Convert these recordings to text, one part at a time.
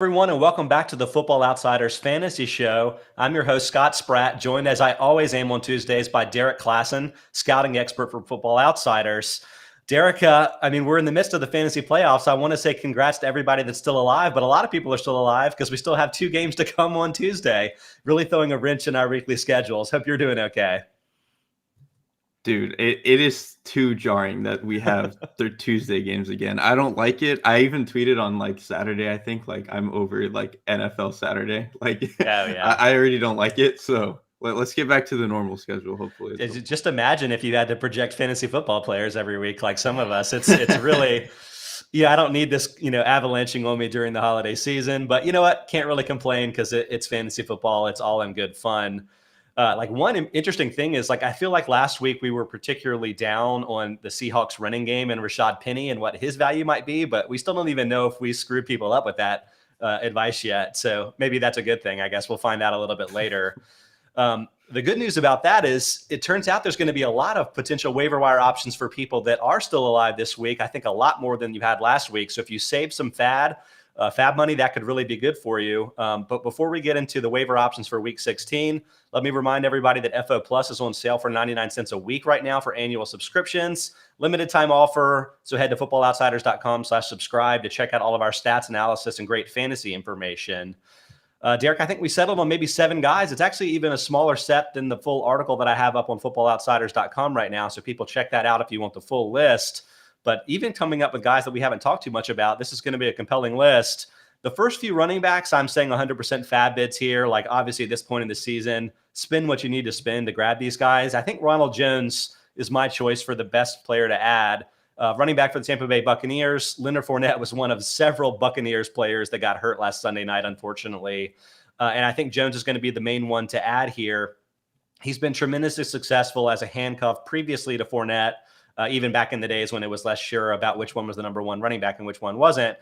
Everyone, and welcome back to the Football Outsiders Fantasy Show. I'm your host, Scott Spratt, joined as I always am on Tuesdays by Derrik Klassen, scouting expert for Football Outsiders. Derrik, we're in the midst of the fantasy playoffs. I want to say congrats to everybody that's still alive, but a lot of people are still alive because we still have 2 games to come on Tuesday, really throwing a wrench in our weekly schedules. Hope you're doing okay. Dude, it is too jarring that we have their Tuesday games again. I don't like it. I even tweeted on Saturday, I think, I'm over NFL Saturday. Yeah. I already don't like it. So let's get back to the normal schedule, hopefully. Just imagine if you had to project fantasy football players every week like some of us. It's really I don't need this, avalanching on me during the holiday season, but you know what? Can't really complain because it's fantasy football. It's all in good fun. One interesting thing is I feel like last week we were particularly down on the Seahawks running game and Rashad Penny and what his value might be, but we still don't even know if we screwed people up with that advice yet. So maybe that's a good thing. I guess we'll find out a little bit later. The good news about that is it turns out there's going to be a lot of potential waiver wire options for people that are still alive this week. I think a lot more than you had last week. So if you save some FAB money, that could really be good for you. But before we get into the waiver options for week 16, let me remind everybody that FO Plus is on sale for 99 cents a week right now for annual subscriptions. Limited time offer. So head to footballoutsiders.com/subscribe to check out all of our stats, analysis, and great fantasy information. Derrik, I think we settled on maybe 7 guys. It's actually even a smaller set than the full article that I have up on footballoutsiders.com right now. So people check that out if you want the full list. But even coming up with guys that we haven't talked too much about, this is going to be a compelling list. The first few running backs, I'm saying 100% FAB bids here. Obviously at this point in the season, spend what you need to spend to grab these guys. I think Ronald Jones is my choice for the best player to add. Running back for the Tampa Bay Buccaneers, Leonard Fournette was one of several Buccaneers players that got hurt last Sunday night, unfortunately. And I think Jones is going to be the main one to add here. He's been tremendously successful as a handcuff previously to Fournette, even back in the days when it was less sure about which one was the number 1 running back and which one wasn't.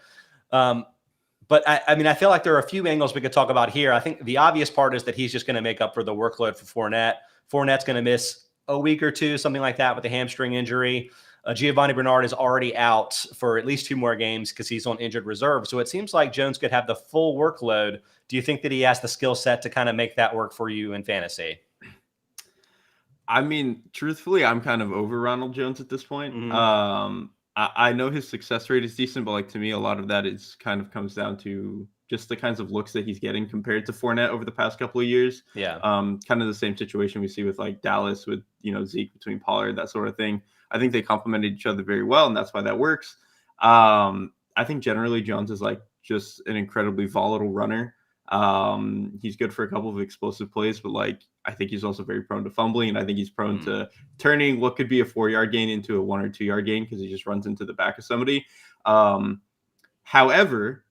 But I feel like there are a few angles we could talk about here. I think the obvious part is that he's just going to make up for the workload for Fournette. Fournette's going to miss a week or 2, something like that, with a hamstring injury. Giovanni Bernard is already out for at least 2 more games because he's on injured reserve. So it seems like Jones could have the full workload. Do you think that he has the skill set to kind of make that work for you in fantasy? Truthfully, I'm kind of over Ronald Jones at this point. Mm-hmm. I know his success rate is decent, but to me, a lot of that is kind of comes down to just the kinds of looks that he's getting compared to Fournette over the past couple of years. Yeah. Kind of the same situation we see with Dallas with, Zeke between Pollard, that sort of thing. I think they complemented each other very well, and that's why that works. I think generally Jones is just an incredibly volatile runner. He's good for a couple of explosive plays, but I think he's also very prone to fumbling, and I think he's prone to turning what could be a 4-yard gain into a 1 or 2-yard gain because he just runs into the back of somebody. However,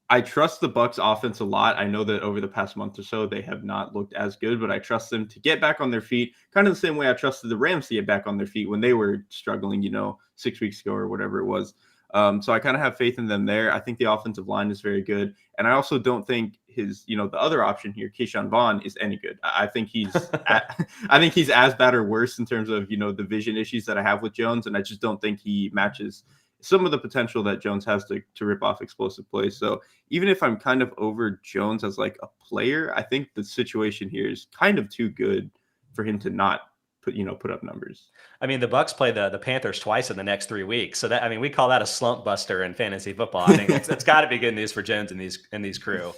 I trust the Bucs offense a lot. I know that over the past month or so, they have not looked as good, but I trust them to get back on their feet, kind of the same way I trusted the Rams to get back on their feet when they were struggling, 6 weeks ago or whatever it was. So I kind of have faith in them there. I think the offensive line is very good. And I also don't think his, the other option here, Keyshawn Vaughn, is any good. I think he's I think he's as bad or worse in terms of, the vision issues that I have with Jones. And I just don't think he matches some of the potential that Jones has to rip off explosive plays. So even if I'm kind of over Jones as a player, I think the situation here is kind of too good for him to not put up numbers. The Bucs play the Panthers twice in the next 3 weeks. So that, we call that a slump buster in fantasy football. I think that's got to be good news for Jones and these crew.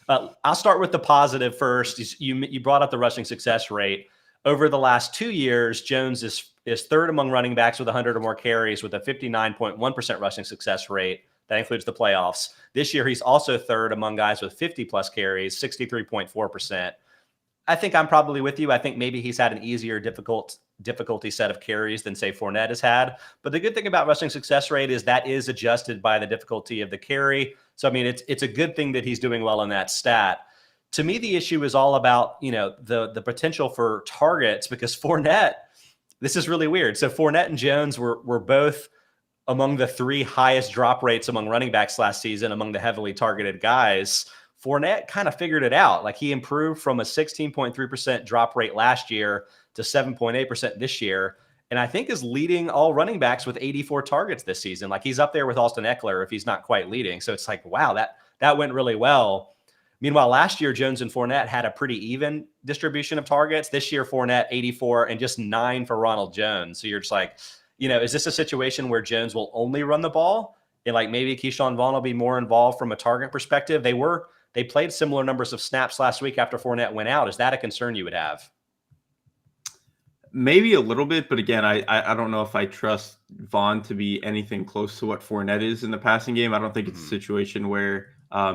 I'll start with the positive first. You brought up the rushing success rate. Over the last 2 years, Jones is third among running backs with 100 or more carries with a 59.1% rushing success rate. That includes the playoffs. This year, he's also third among guys with 50 plus carries, 63.4%. I think I'm probably with you. I think maybe he's had an easier difficulty set of carries than, say, Fournette has had. But the good thing about rushing success rate is that is adjusted by the difficulty of the carry. So, it's a good thing that he's doing well in that stat. To me, the issue is all about, the potential for targets, because Fournette, this is really weird. So Fournette and Jones were both among the 3 highest drop rates among running backs last season, among the heavily targeted guys. Fournette kind of figured it out. He improved from a 16.3% drop rate last year to 7.8% this year. And I think is leading all running backs with 84 targets this season. He's up there with Austin Eckler if he's not quite leading. So it's wow, that went really well. Meanwhile, last year, Jones and Fournette had a pretty even distribution of targets. This year, Fournette 84 and just 9 for Ronald Jones. So you're just like, is this a situation where Jones will only run the ball? And like maybe Keyshawn Vaughn will be more involved from a target perspective. They played similar numbers of snaps last week after Fournette went out. Is that a concern you would have? Maybe a little bit, but again, I don't know if I trust Vaughn to be anything close to what Fournette is in the passing game. I don't think it's a situation where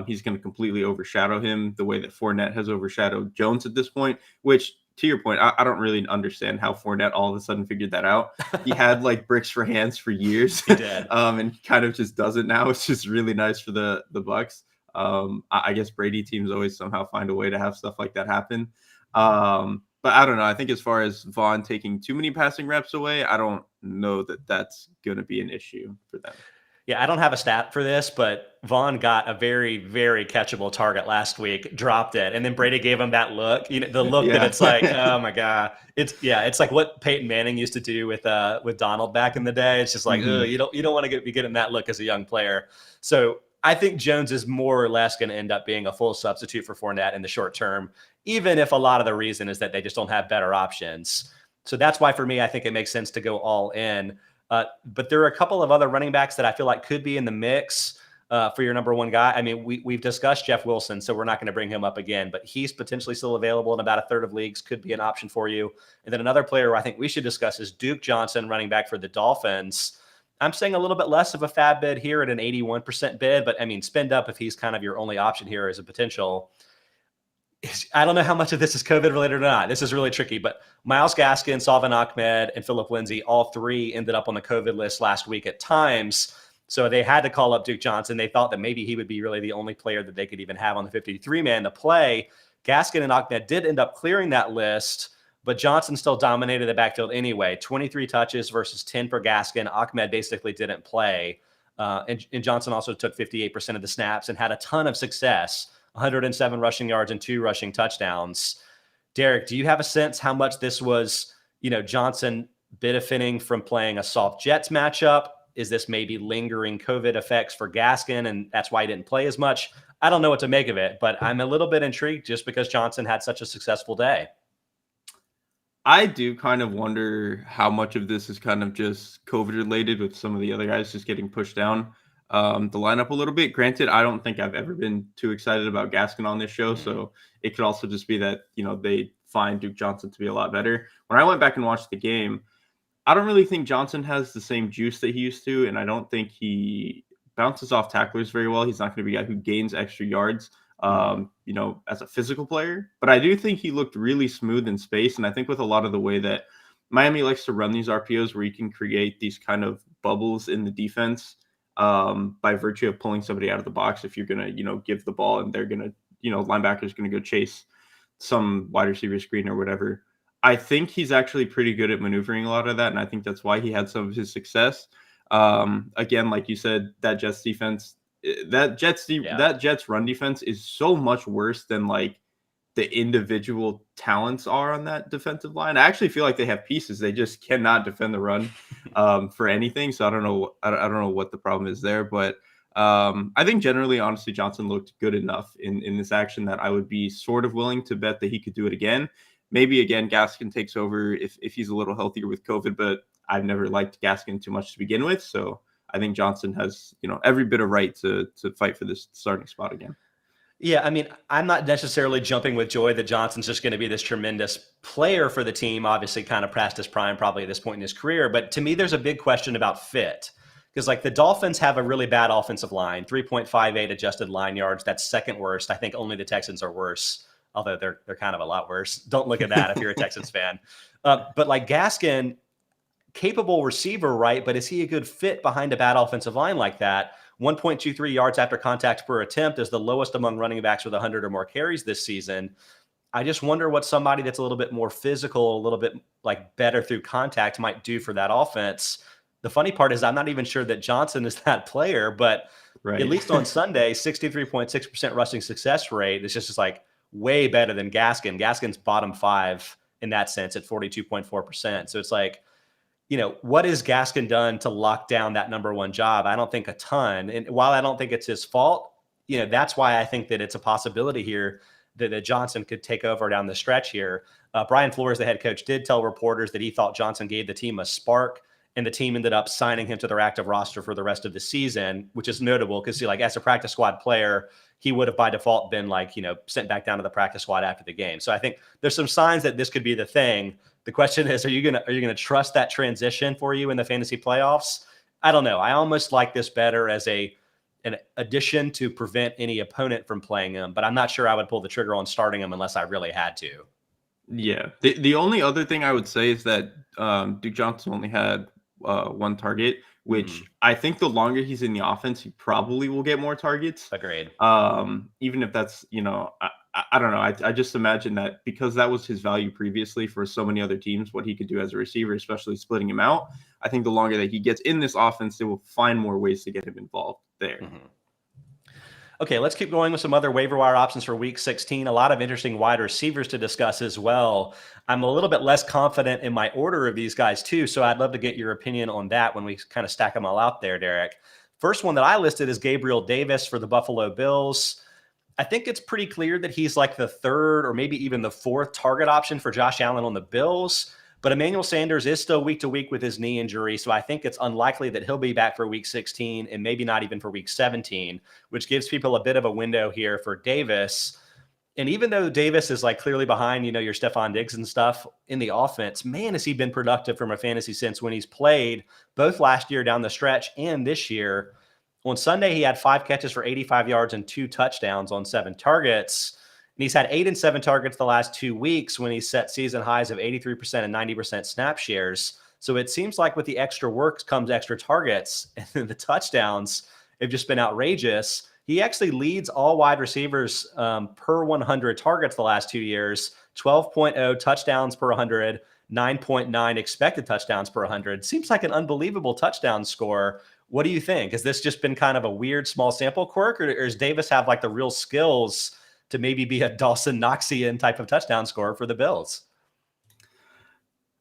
he's going to completely overshadow him the way that Fournette has overshadowed Jones at this point, which, to your point, I don't really understand how Fournette all of a sudden figured that out. He had like bricks for hands for years. He did. And kind of just does it now. It's just really nice for the Bucs. I guess Brady teams always somehow find a way to have stuff like that happen. But I don't know. I think as far as Vaughn taking too many passing reps away, I don't know that that's going to be an issue for them. Yeah, I don't have a stat for this, but Vaughn got a very, very catchable target last week, dropped it, and then Brady gave him that look. The look that it's like, oh my god, it's like what Peyton Manning used to do with Donald back in the day. It's just like, you don't want to be getting that look as a young player. So I think Jones is more or less going to end up being a full substitute for Fournette in the short term, even if a lot of the reason is that they just don't have better options. So that's why, for me, I think it makes sense to go all in. But there are a couple of other running backs that I feel like could be in the mix for your number one guy. I mean, we've discussed Jeff Wilson, so we're not going to bring him up again, but he's potentially still available in about a third of leagues, could be an option for you. And then another player I think we should discuss is Duke Johnson, running back for the Dolphins. I'm saying a little bit less of a FAB bid here at an 81% bid, but I mean, spend up if he's kind of your only option here as a potential. I don't know how much of this is COVID related or not. This is really tricky, but Myles Gaskin, Salvin Ahmed, and Phillip Lindsay, all three ended up on the COVID list last week at times. So they had to call up Duke Johnson. They thought that maybe he would be really the only player that they could even have on the 53-man to play. Gaskin and Ahmed did end up clearing that list, but Johnson still dominated the backfield anyway. 23 touches versus 10 for Gaskin. Ahmed basically didn't play. And Johnson also took 58% of the snaps and had a ton of success. 107 rushing yards and 2 rushing touchdowns. Derrik, do you have a sense how much this was, Johnson benefiting from playing a soft Jets matchup? Is this maybe lingering COVID effects for Gaskin, and that's why he didn't play as much? I don't know what to make of it, but I'm a little bit intrigued just because Johnson had such a successful day. I do kind of wonder how much of this is kind of just COVID related with some of the other guys just getting pushed down the lineup a little bit. Granted, I don't think I've ever been too excited about Gaskin on this show, so it could also just be that, they find Duke Johnson to be a lot better. When I went back and watched the game, I don't really think Johnson has the same juice that he used to, and I don't think he bounces off tacklers very well. He's not going to be a guy who gains extra yards, as a physical player. But I do think he looked really smooth in space, and I think with a lot of the way that Miami likes to run these RPOs where you can create these kind of bubbles in the defense, by virtue of pulling somebody out of the box. If you're going to, give the ball and they're going to, linebacker's going to go chase some wide receiver screen or whatever. I think he's actually pretty good at maneuvering a lot of that. And I think that's why he had some of his success. Again, like you said, that Jets run defense is so much worse than like the individual talents are on that defensive line. I actually feel like they have pieces. They just cannot defend the run for anything. So I don't know. I don't know what the problem is there, but I think generally, honestly, Johnson looked good enough in this action that I would be sort of willing to bet that he could do it again. Maybe again, Gaskin takes over if he's a little healthier with COVID, but I've never liked Gaskin too much to begin with. So I think Johnson has, every bit of right to fight for this starting spot again. Yeah, I mean, I'm not necessarily jumping with joy that Johnson's just going to be this tremendous player for the team, obviously kind of past his prime probably at this point in his career. But to me, there's a big question about fit. Because like the Dolphins have a really bad offensive line, 3.58 adjusted line yards. That's second worst. I think only the Texans are worse, although they're kind of a lot worse. Don't look at that if you're a Texans fan. But like Gaskin, capable receiver, right? But is he a good fit behind a bad offensive line like that? 1.23 yards after contact per attempt is the lowest among running backs with 100 or more carries this season. I just wonder what somebody that's a little bit more physical, a little bit like better through contact might do for that offense. The funny part is I'm not even sure that Johnson is that player, but at least on Sunday, 63.6% rushing success rate is just like way better than Gaskin. Gaskin's bottom 5 in that sense at 42.4%. So it's like, what has Gaskin done to lock down that number one job? I don't think a ton. And while I don't think it's his fault, that's why I think that it's a possibility here that Johnson could take over down the stretch here. Brian Flores, the head coach, did tell reporters that he thought Johnson gave the team a spark, and the team ended up signing him to their active roster for the rest of the season, which is notable because, as a practice squad player, he would have by default been sent back down to the practice squad after the game. So I think there's some signs that this could be the thing. The question is, are you gonna trust that transition for you in the fantasy playoffs? I don't know. I almost like this better as an addition to prevent any opponent from playing him, but I'm not sure I would pull the trigger on starting him unless I really had to. Yeah. The only other thing I would say is that Duke Johnson only had one target, which I think the longer he's in the offense, he probably will get more targets. Agreed. Even if that's, I don't know. I just imagine that because that was his value previously for so many other teams, what he could do as a receiver, especially splitting him out. I think the longer that he gets in this offense, they will find more ways to get him involved there. Okay, let's keep going with some other waiver wire options for week 16. A lot of interesting wide receivers to discuss as well. I'm a little bit less confident in my order of these guys too, so I'd love to get your opinion on that when we kind of stack them all out there, Derrik. First one that I listed is Gabriel Davis for the Buffalo Bills. I think it's pretty clear that he's like the third or maybe even the fourth target option for Josh Allen on the Bills. But Emmanuel Sanders is still week to week with his knee injury, so I think it's unlikely that he'll be back for week 16 and maybe not even for week 17, which gives people a bit of a window here for Davis. And even though Davis is clearly behind, your Stephon Diggs and stuff in the offense, man, has he been productive from a fantasy sense when he's played both last year down the stretch and this year. On Sunday, he had 5 catches for 85 yards and 2 touchdowns on 7 targets. And he's had 8 and 7 targets the last 2 weeks when he's set season highs of 83% and 90% snap shares. So it seems like with the extra work comes extra targets, and the touchdowns have just been outrageous. He actually leads all wide receivers per 100 targets the last 2 years, 12.0 touchdowns per 100, 9.9 expected touchdowns per 100. Seems like an unbelievable touchdown score. What do you think? Has this just been kind of a weird small sample quirk, or does Davis have the real skills to maybe be a Dawson Knoxian type of touchdown scorer for the Bills?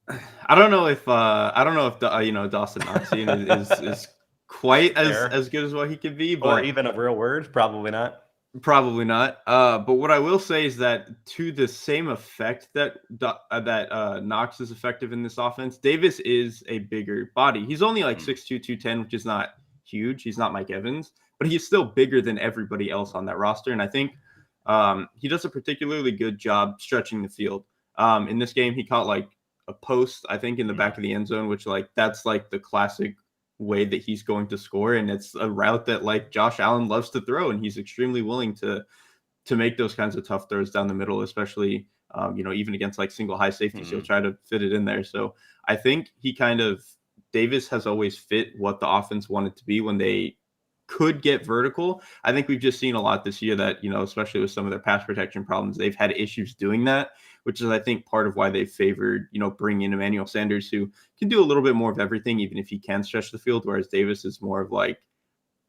I don't know if Dawson Knoxian is quite as good as what he could be, but or even a real word, probably not. Probably not. But what I will say is that to the same effect that Knox is effective in this offense, Davis is a bigger body. He's only 6'2", 210, which is not huge. He's not Mike Evans, but he's still bigger than everybody else on that roster. And I think he does a particularly good job stretching the field. In this game, he caught a post, I think, in the back of the end zone, which that's the classic way that he's going to score, and it's a route that Josh Allen loves to throw, and he's extremely willing to make those kinds of tough throws down the middle, especially even against single high safeties. He'll try to fit it in there. So I think Davis has always fit what the offense wanted to be when they could get vertical. I think we've just seen a lot this year that, especially with some of their pass protection problems, they've had issues doing that, which is, I think, part of why they favored, bringing in Emmanuel Sanders, who can do a little bit more of everything, even if he can stretch the field, whereas Davis is more of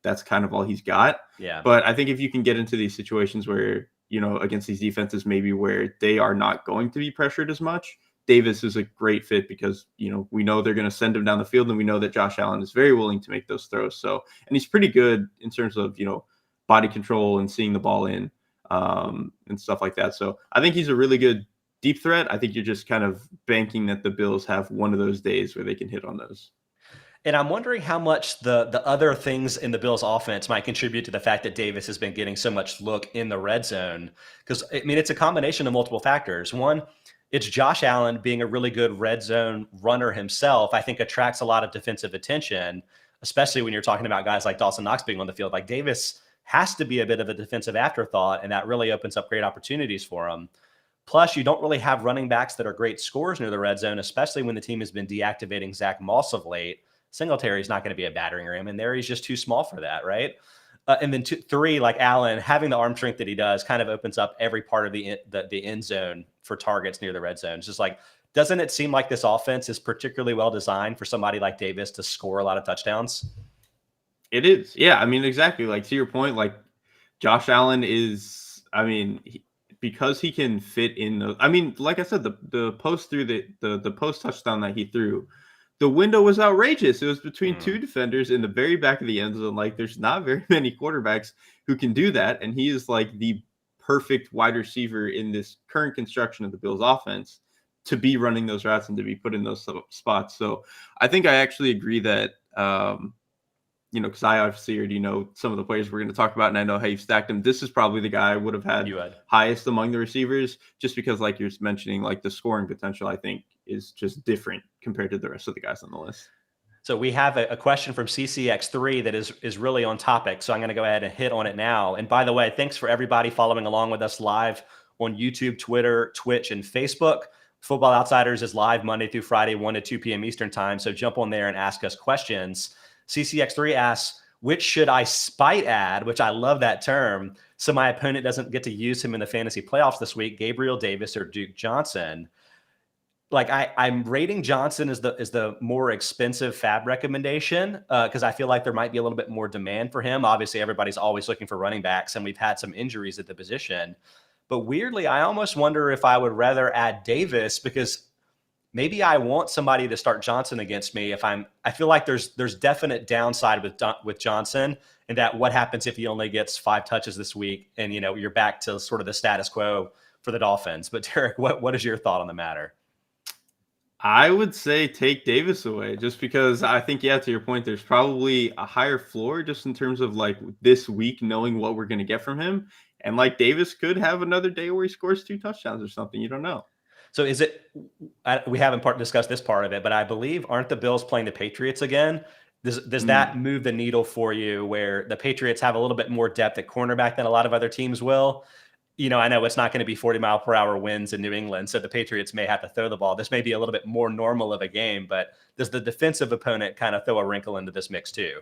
that's kind of all he's got. Yeah. But I think if you can get into these situations where, against these defenses, maybe where they are not going to be pressured as much, Davis is a great fit because, we know they're going to send him down the field, and we know that Josh Allen is very willing to make those throws. So, and he's pretty good in terms of, body control and seeing the ball in and stuff like that. So I think he's a really good deep threat. I think you're just kind of banking that the Bills have one of those days where they can hit on those. And I'm wondering how much the other things in the Bills offense might contribute to the fact that Davis has been getting so much look in the red zone. Because, it's a combination of multiple factors. One, it's Josh Allen being a really good red zone runner himself, I think attracts a lot of defensive attention, especially when you're talking about guys like Dawson Knox being on the field. Davis has to be a bit of a defensive afterthought, and that really opens up great opportunities for him. Plus, you don't really have running backs that are great scorers near the red zone, especially when the team has been deactivating Zach Moss of late. Singletary is not going to be a battering ram, and there he's just too small for that, right? And then 3, Allen, having the arm strength that he does kind of opens up every part of the end zone for targets near the red zone. It's just doesn't it seem like this offense is particularly well designed for somebody like Davis to score a lot of touchdowns? It is. Yeah, exactly. To your point, Josh Allen is, because he can fit in the, like I said, the post through the post touchdown that he threw, the window was outrageous. It was between 2 defenders in the very back of the end zone. There's not very many quarterbacks who can do that. And he is like the perfect wide receiver in this current construction of the Bills offense to be running those routes and to be put in those spots. So I think I actually agree that, because I obviously already know some of the players we're going to talk about, and I know how you've stacked them. This is probably the guy I would have had highest among the receivers, just because, like you're mentioning, like the scoring potential, I think, is just different compared to the rest of the guys on the list. So we have a question from CCX3 that is really on topic. So I'm going to go ahead and hit on it now. And by the way, thanks for everybody following along with us live on YouTube, Twitter, Twitch, and Facebook. Football Outsiders is live Monday through Friday, 1 to 2 p.m. Eastern time. So jump on there and ask us questions. CCX3 asks, which should I spite add, which I love that term, so my opponent doesn't get to use him in the fantasy playoffs this week, Gabriel Davis or Duke Johnson? Like I'm rating Johnson as the more expensive FAB recommendation because I feel like there might be a little bit more demand for him. Obviously, everybody's always looking for running backs, and we've had some injuries at the position. But weirdly, I almost wonder if I would rather add Davis because maybe I want somebody to start Johnson against me. I feel like there's definite downside with Johnson, and that what happens if he only gets 5 touches this week, and you're back to sort of the status quo for the Dolphins. But Derrik, what is your thought on the matter? I would say take Davis away just because I think, to your point, there's probably a higher floor just in terms of like this week, knowing what we're going to get from him. And like Davis could have another day where he scores 2 touchdowns or something. You don't know. So we haven't discussed this part of it, but I believe, aren't the Bills playing the Patriots again? Does that move the needle for you where the Patriots have a little bit more depth at cornerback than a lot of other teams will? I know it's not going to be 40-mile-per-hour winds in New England, so the Patriots may have to throw the ball. This may be a little bit more normal of a game, but does the defensive opponent kind of throw a wrinkle into this mix too?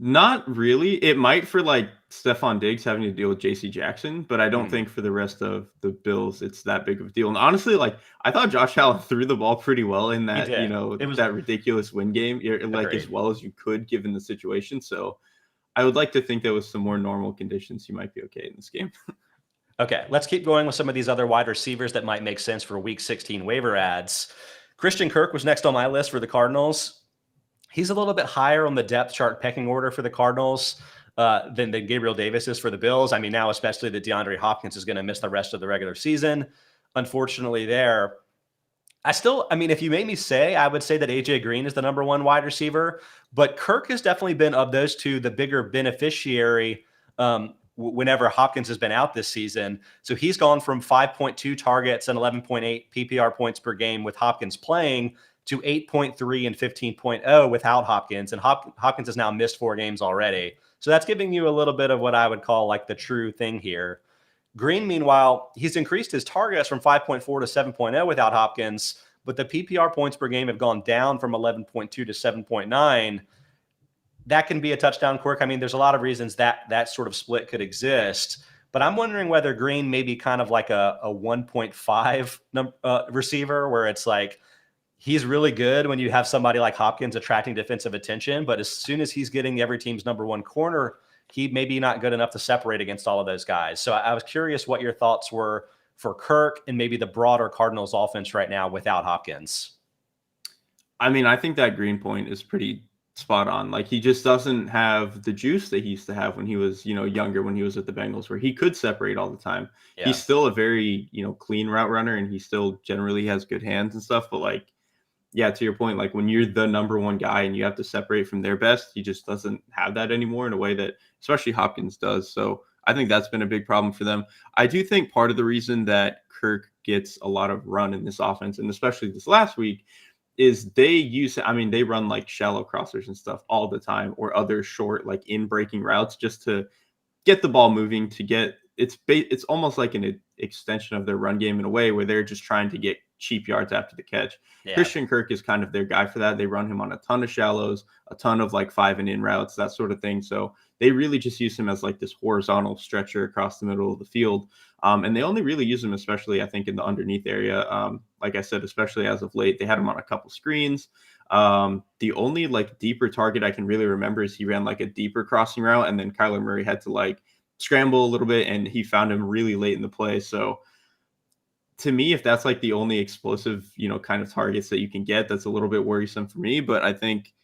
Not really. It might for like Stephon Diggs having to deal with JC Jackson, but I don't think for the rest of the Bills it's that big of a deal. And honestly, like I thought Josh Allen threw the ball pretty well in that, it was that ridiculous win game, like as well as you could given the situation. So I would like to think that with some more normal conditions, you might be okay in this game. Okay, let's keep going with some of these other wide receivers that might make sense for Week 16 waiver ads. Christian Kirk was next on my list for the Cardinals. He's a little bit higher on the depth chart pecking order for the Cardinals than Gabriel Davis is for the Bills. I mean, now especially that DeAndre Hopkins is going to miss the rest of the regular season. Unfortunately there. If you made me say, I would say that AJ Green is the number 1 wide receiver, but Kirk has definitely been, of those two, the bigger beneficiary whenever Hopkins has been out this season. So he's gone from 5.2 targets and 11.8 PPR points per game with Hopkins playing to 8.3 and 15.0 without Hopkins. And Hopkins has now missed 4 games already. So that's giving you a little bit of what I would call like the true thing here. Green, meanwhile, he's increased his targets from 5.4 to 7.0 without Hopkins, but the PPR points per game have gone down from 11.2 to 7.9. That can be a touchdown quirk. I mean, there's a lot of reasons that sort of split could exist, but I'm wondering whether Green may be kind of like a 1.5 receiver where it's like he's really good when you have somebody like Hopkins attracting defensive attention, but as soon as he's getting every team's number 1 corner, he may be not good enough to separate against all of those guys. So I was curious what your thoughts were for Kirk and maybe the broader Cardinals offense right now without Hopkins. I mean, I think that Green point is pretty spot on. Like he just doesn't have the juice that he used to have when he was, younger, when he was at the Bengals, where he could separate all the time. Yeah. He's still a very, clean route runner, and he still generally has good hands and stuff. But like, to your point, like when you're the number 1 guy and you have to separate from their best, he just doesn't have that anymore in a way that especially Hopkins does. So I think that's been a big problem for them. I do think part of the reason that Kirk gets a lot of run in this offense, and especially this last week, is they run like shallow crossers and stuff all the time, or other short, like in breaking routes just to get the ball moving, to get it's almost like an extension of their run game in a way where they're just trying to get cheap yards after the catch. Yeah. Christian Kirk is kind of their guy for that. They run him on a ton of shallows, a ton of like 5 and in routes, that sort of thing. So they really just use him as like this horizontal stretcher across the middle of the field. And they only really use him, especially I think in the underneath area. Like I said, especially as of late, they had him on a couple screens. The only like deeper target I can really remember is he ran like a deeper crossing route, and then Kyler Murray had to like scramble a little bit, and he found him really late in the play. So to me, if that's like the only explosive, kind of targets that you can get, that's a little bit worrisome for me. But I think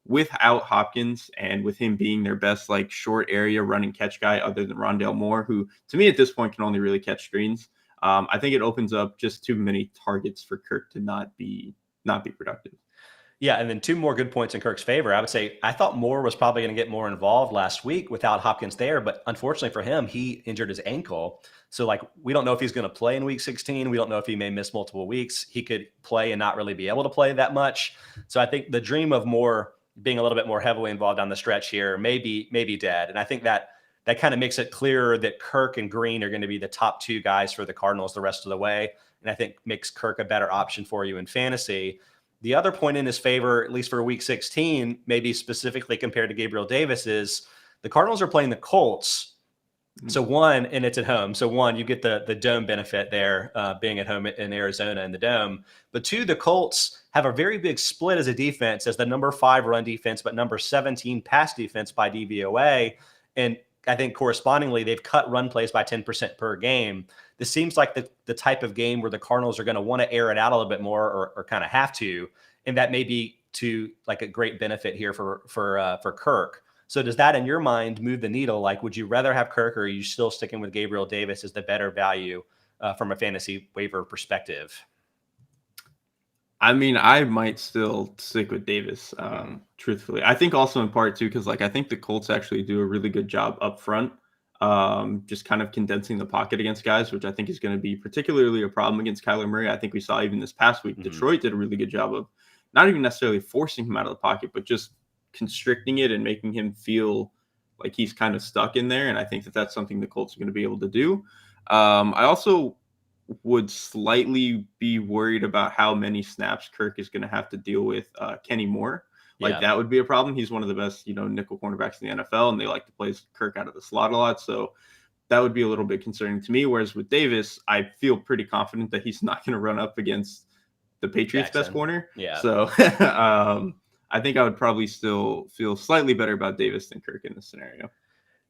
without Hopkins and with him being their best like short area run and catch guy other than Rondale Moore, who to me at this point can only really catch screens, I think it opens up just too many targets for Kirk to not be productive. Yeah, and then two more good points in Kirk's favor. I would say I thought Moore was probably going to get more involved last week without Hopkins there, but unfortunately for him, he injured his ankle. So like we don't know if he's going to play in week 16. We don't know if he may miss multiple weeks. He could play and not really be able to play that much. So I think the dream of Moore being a little bit more heavily involved on the stretch here may be dead. And I think that kind of makes it clearer that Kirk and Green are going to be the top two guys for the Cardinals the rest of the way. And I think makes Kirk a better option for you in fantasy. The other point in his favor, at least for week 16, maybe specifically compared to Gabriel Davis, is the Cardinals are playing the Colts. So one, and it's at home. So one, you get the dome benefit there, being at home in Arizona in the dome. But two, the Colts have a very big split as a defense, as the number 5 run defense, but number 17 pass defense by DVOA. And I think correspondingly, they've cut run plays by 10% per game. This seems like the type of game where the Cardinals are going to want to air it out a little bit more, or kind of have to, and that may be to like a great benefit here for Kirk. So does that, in your mind, move the needle? Like, would you rather have Kirk, or are you still sticking with Gabriel Davis as the better value from a fantasy waiver perspective? I mean, I might still stick with Davis, truthfully. I think also in part too, because like I think the Colts actually do a really good job up front, just kind of condensing the pocket against guys, which I think is going to be particularly a problem against Kyler Murray. I think we saw even this past week, Detroit did a really good job of not even necessarily forcing him out of the pocket, but just constricting it and making him feel like he's kind of stuck in there. And I think that that's something the Colts are going to be able to do. I also would slightly be worried about how many snaps Kirk is going to have to deal with Kenny Moore. Like that would be a problem. He's one of the best, nickel cornerbacks in the NFL, and they like to play Kirk out of the slot a lot. So that would be a little bit concerning to me. Whereas with Davis, I feel pretty confident that he's not going to run up against the Patriots' best corner. Yeah. So I think I would probably still feel slightly better about Davis than Kirk in this scenario.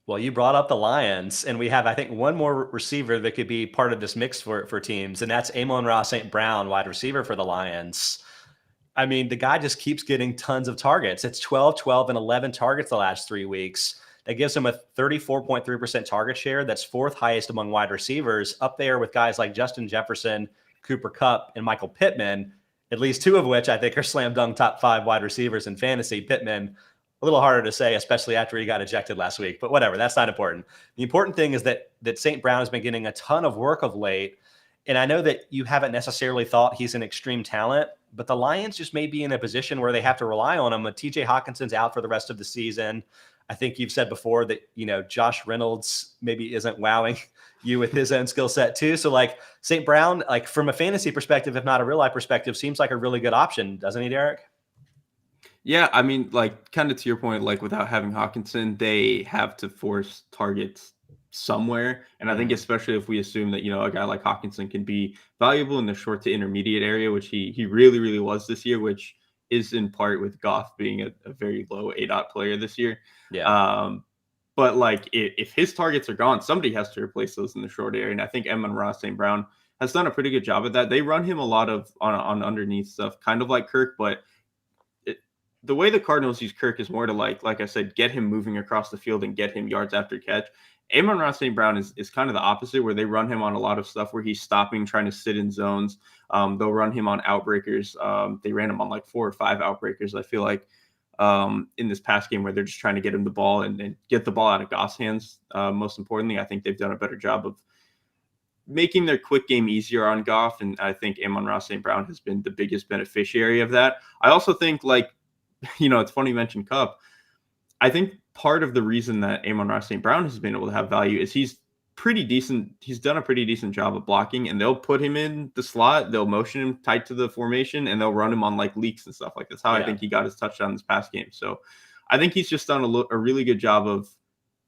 Well, you brought up the Lions, and we have, I think, one more receiver that could be part of this mix for teams, and that's Amon-Ra St. Brown, wide receiver for the Lions. I mean, the guy just keeps getting tons of targets. It's 12, 12, and 11 targets the last 3 weeks. That gives him a 34.3% target share. That's 4th highest among wide receivers, up there with guys like Justin Jefferson, Cooper Kupp, and Michael Pittman, at least 2 of which I think are slam dunk top 5 wide receivers in fantasy. Pittman, a little harder to say, especially after he got ejected last week, but whatever, that's not important. The important thing is that St. Brown has been getting a ton of work of late. And I know that you haven't necessarily thought he's an extreme talent, but the Lions just may be in a position where they have to rely on him. TJ Hawkinson's out for the rest of the season. I think you've said before that, Josh Reynolds maybe isn't wowing you with his own skill set too. So like St. Brown, like from a fantasy perspective, if not a real life perspective, seems like a really good option, doesn't he, Derrik? Yeah, I mean, like kind of to your point, like without having Hawkinson, they have to force targets somewhere. And I think especially if we assume that, a guy like Hawkinson can be valuable in the short to intermediate area, which he really, really was this year, which is in part with Goff being a very low ADOT player this year. Yeah. But like if his targets are gone, somebody has to replace those in the short area. And I think Amon-Ra St. Brown has done a pretty good job at that. They run him a lot of on underneath stuff, kind of like Kirk, but the way the Cardinals use Kirk is more to like I said, get him moving across the field and get him yards after catch. Amon-Ra St. Brown is kind of the opposite, where they run him on a lot of stuff where he's stopping, trying to sit in zones. They'll run him on outbreakers. They ran him on like 4 or 5 outbreakers, I feel like, in this past game, where they're just trying to get him the ball and get the ball out of Goff's hands. Most importantly, I think they've done a better job of making their quick game easier on Goff. And I think Amon-Ra St. Brown has been the biggest beneficiary of that. I also think it's funny you mentioned Kupp. I think part of the reason that Amon-Ra St. Brown has been able to have value is he's pretty decent. He's done a pretty decent job of blocking, and they'll put him in the slot. They'll motion him tight to the formation, and they'll run him on like leaks and stuff. Like that's how I think he got his touchdown this past game. So I think he's just done a really good job of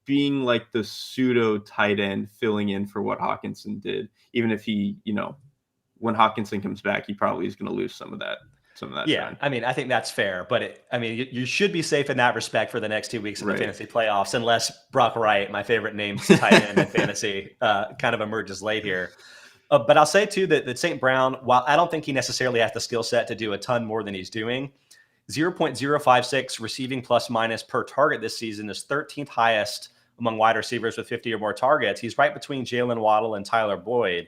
being like the pseudo tight end filling in for what Hawkinson did. Even if he, when Hawkinson comes back, he probably is going to lose some of that. Yeah, time. I mean, I think that's fair, but you should be safe in that respect for the next 2 weeks of the fantasy playoffs, unless Brock Wright, my favorite name to tight end in fantasy, kind of emerges late here. But I'll say too that St. Brown, while I don't think he necessarily has the skill set to do a ton more than he's doing, 0.056 receiving plus minus per target this season, is 13th highest among wide receivers with 50 or more targets. He's right between Jalen Waddle and Tyler Boyd.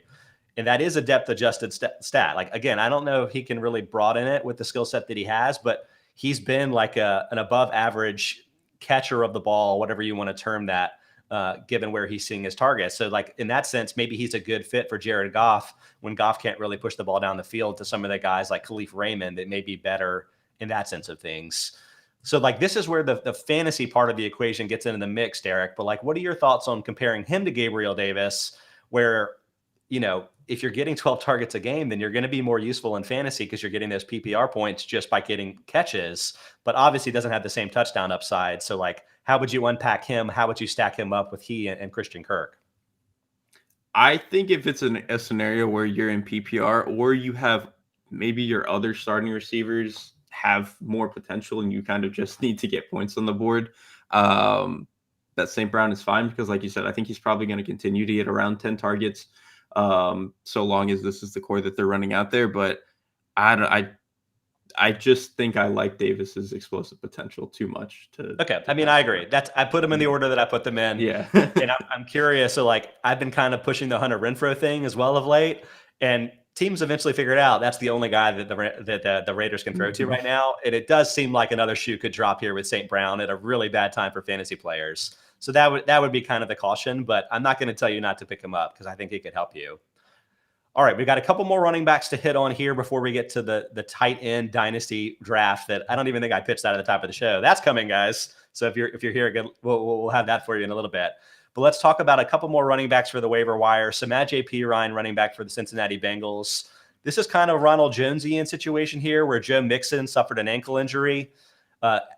And that is a depth adjusted stat. Like, again, I don't know if he can really broaden it with the skill set that he has, but he's been like an above average catcher of the ball, whatever you want to term that, given where he's seeing his targets. So like in that sense, maybe he's a good fit for Jared Goff when Goff can't really push the ball down the field to some of the guys like Khalif Raymond that may be better in that sense of things. So like this is where the fantasy part of the equation gets into the mix, Derek. But like, what are your thoughts on comparing him to Gabriel Davis, where, you know, if you're getting 12 targets a game, then you're going to be more useful in fantasy because you're getting those PPR points just by getting catches, but obviously doesn't have the same touchdown upside. So like, how would you unpack him? How would you stack him up with he and Christian Kirk? I think if it's a scenario where you're in PPR or you have maybe your other starting receivers have more potential and you kind of just need to get points on the board, that St. Brown is fine because like you said, I think he's probably going to continue to get around 10 targets so long as this is the core that they're running out there. But I just think I like Davis's explosive potential too much to. Okay. I mean, I agree. I put them in the order that I put them in. Yeah. And I'm curious. So like, I've been kind of pushing the Hunter Renfrow thing as well of late, and teams eventually figured out that's the only guy that the Raiders can throw to right now. And it does seem like another shoe could drop here with St. Brown at a really bad time for fantasy players. So that would be kind of the caution, but I'm not going to tell you not to pick him up because I think he could help you. All right, we've got a couple more running backs to hit on here before we get to the tight end dynasty draft that I don't even think I pitched out at the top of the show. That's coming, guys. So if you're here again, we'll have that for you in a little bit. But let's talk about a couple more running backs for the waiver wire. Samaje Perine, running back for the Cincinnati Bengals. This is kind of Ronald Jonesian situation here where Joe Mixon suffered an ankle injury.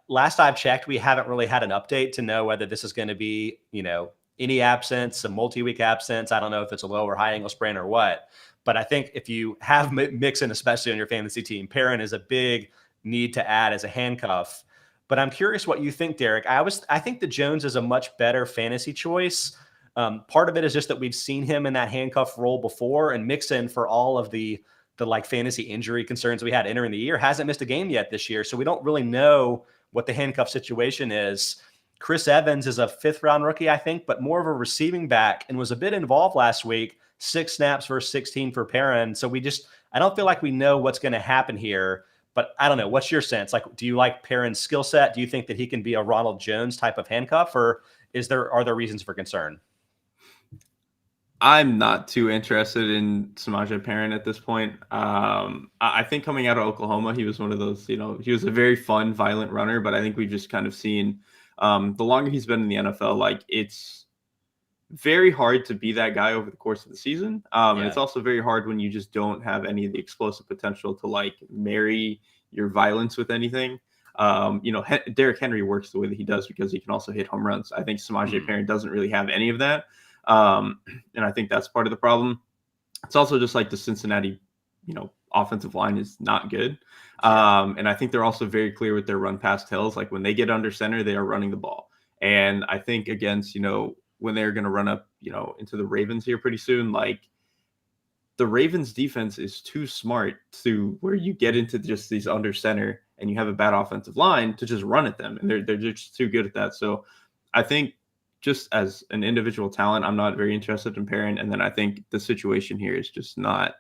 Last I've checked, we haven't really had an update to know whether this is going to be, you know, any absence, a multi-week absence. I don't know if it's a low or high ankle sprain or what. But I think if you have Mixon, especially on your fantasy team, Perine is a big need to add as a handcuff. But I'm curious what you think, Derek. I think that Jones is a much better fantasy choice. Part of it is just that we've seen him in that handcuff role before, and Mixon, for all of the like fantasy injury concerns we had entering the year, hasn't missed a game yet this year. So we don't really know what the handcuff situation is. Chris Evans is a 5th round rookie, I think, but more of a receiving back and was a bit involved last week. 6 snaps versus 16 for Perine. So I don't feel like we know what's going to happen here, but I don't know. What's your sense? Like, do you like Perine's skill set? Do you think that he can be a Ronald Jones type of handcuff, or are there reasons for concern? I'm not too interested in Samaje Perine at this point. I think coming out of Oklahoma, he was one of those, he was a very fun, violent runner, but I think we've just kind of seen the longer he's been in the NFL, like it's very hard to be that guy over the course of the season. And it's also very hard when you just don't have any of the explosive potential to like marry your violence with anything. Derrick Henry works the way that he does because he can also hit home runs. I think Samaje Perine doesn't really have any of that. And I think that's part of the problem. It's also just like the Cincinnati, offensive line is not good. And I think they're also very clear with their run past hills. Like when they get under center, they are running the ball. And I think against, when they're going to run up, into the Ravens here pretty soon, like the Ravens defense is too smart to where you get into just these under center and you have a bad offensive line to just run at them. And they're just too good at that. So I think, just as an individual talent, I'm not very interested in Perine. And then I think the situation here is just not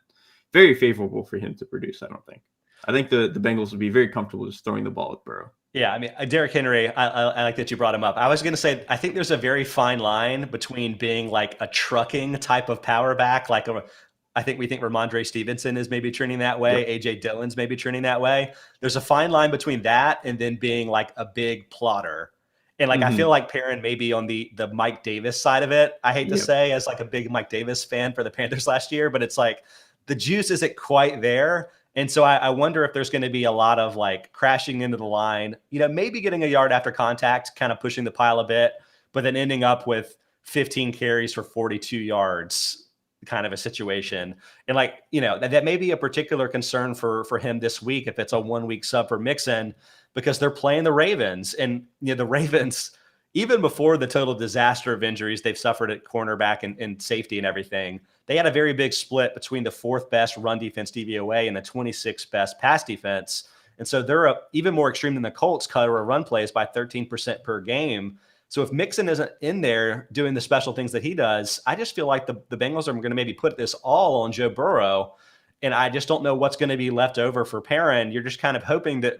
very favorable for him to produce, I don't think. I think the Bengals would be very comfortable just throwing the ball at Burrow. Yeah, I mean, Derrick Henry, I like that you brought him up. I was going to say, I think there's a very fine line between being like a trucking type of power back, I think we think Ramondre Stevenson is maybe trending that way. Yep. A.J. Dillon's maybe trending that way. There's a fine line between that and then being like a big plotter. And I feel like Perine may be on the Mike Davis side of it. I hate to say, as like a big Mike Davis fan for the Panthers last year, but it's like the juice isn't quite there. And so I wonder if there's going to be a lot of like crashing into the line, maybe getting a yard after contact, kind of pushing the pile a bit, but then ending up with 15 carries for 42 yards kind of a situation. And that may be a particular concern for him this week if it's a 1 week sub for Mixon, because they're playing the Ravens. And the Ravens, even before the total disaster of injuries they've suffered at cornerback and safety and everything, they had a very big split between the 4th best run defense DVOA and the 26th best pass defense. And so they're even more extreme than the Colts cut or run plays by 13% per game. So if Mixon isn't in there doing the special things that he does, I just feel like the Bengals are going to maybe put this all on Joe Burrow. And I just don't know what's going to be left over for Perrin. You're just kind of hoping that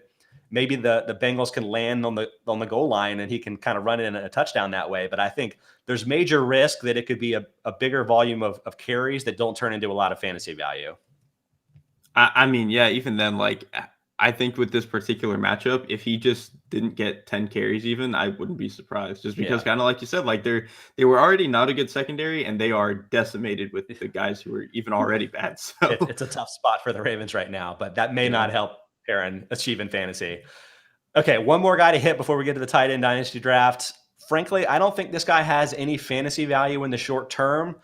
maybe the Bengals can land on the goal line and he can kind of run in a touchdown that way. But I think there's major risk that it could be a bigger volume of carries that don't turn into a lot of fantasy value. I mean, yeah, even then, like, I think with this particular matchup, if he just didn't get 10 carries even, I wouldn't be surprised. Just because kind of like you said, like they were already not a good secondary and they are decimated with the guys who are even already bad. So it's a tough spot for the Ravens right now, but that may not help Perrin achieve in fantasy. Okay, one more guy to hit before we get to the tight end dynasty draft. Frankly, I don't think this guy has any fantasy value in the short term,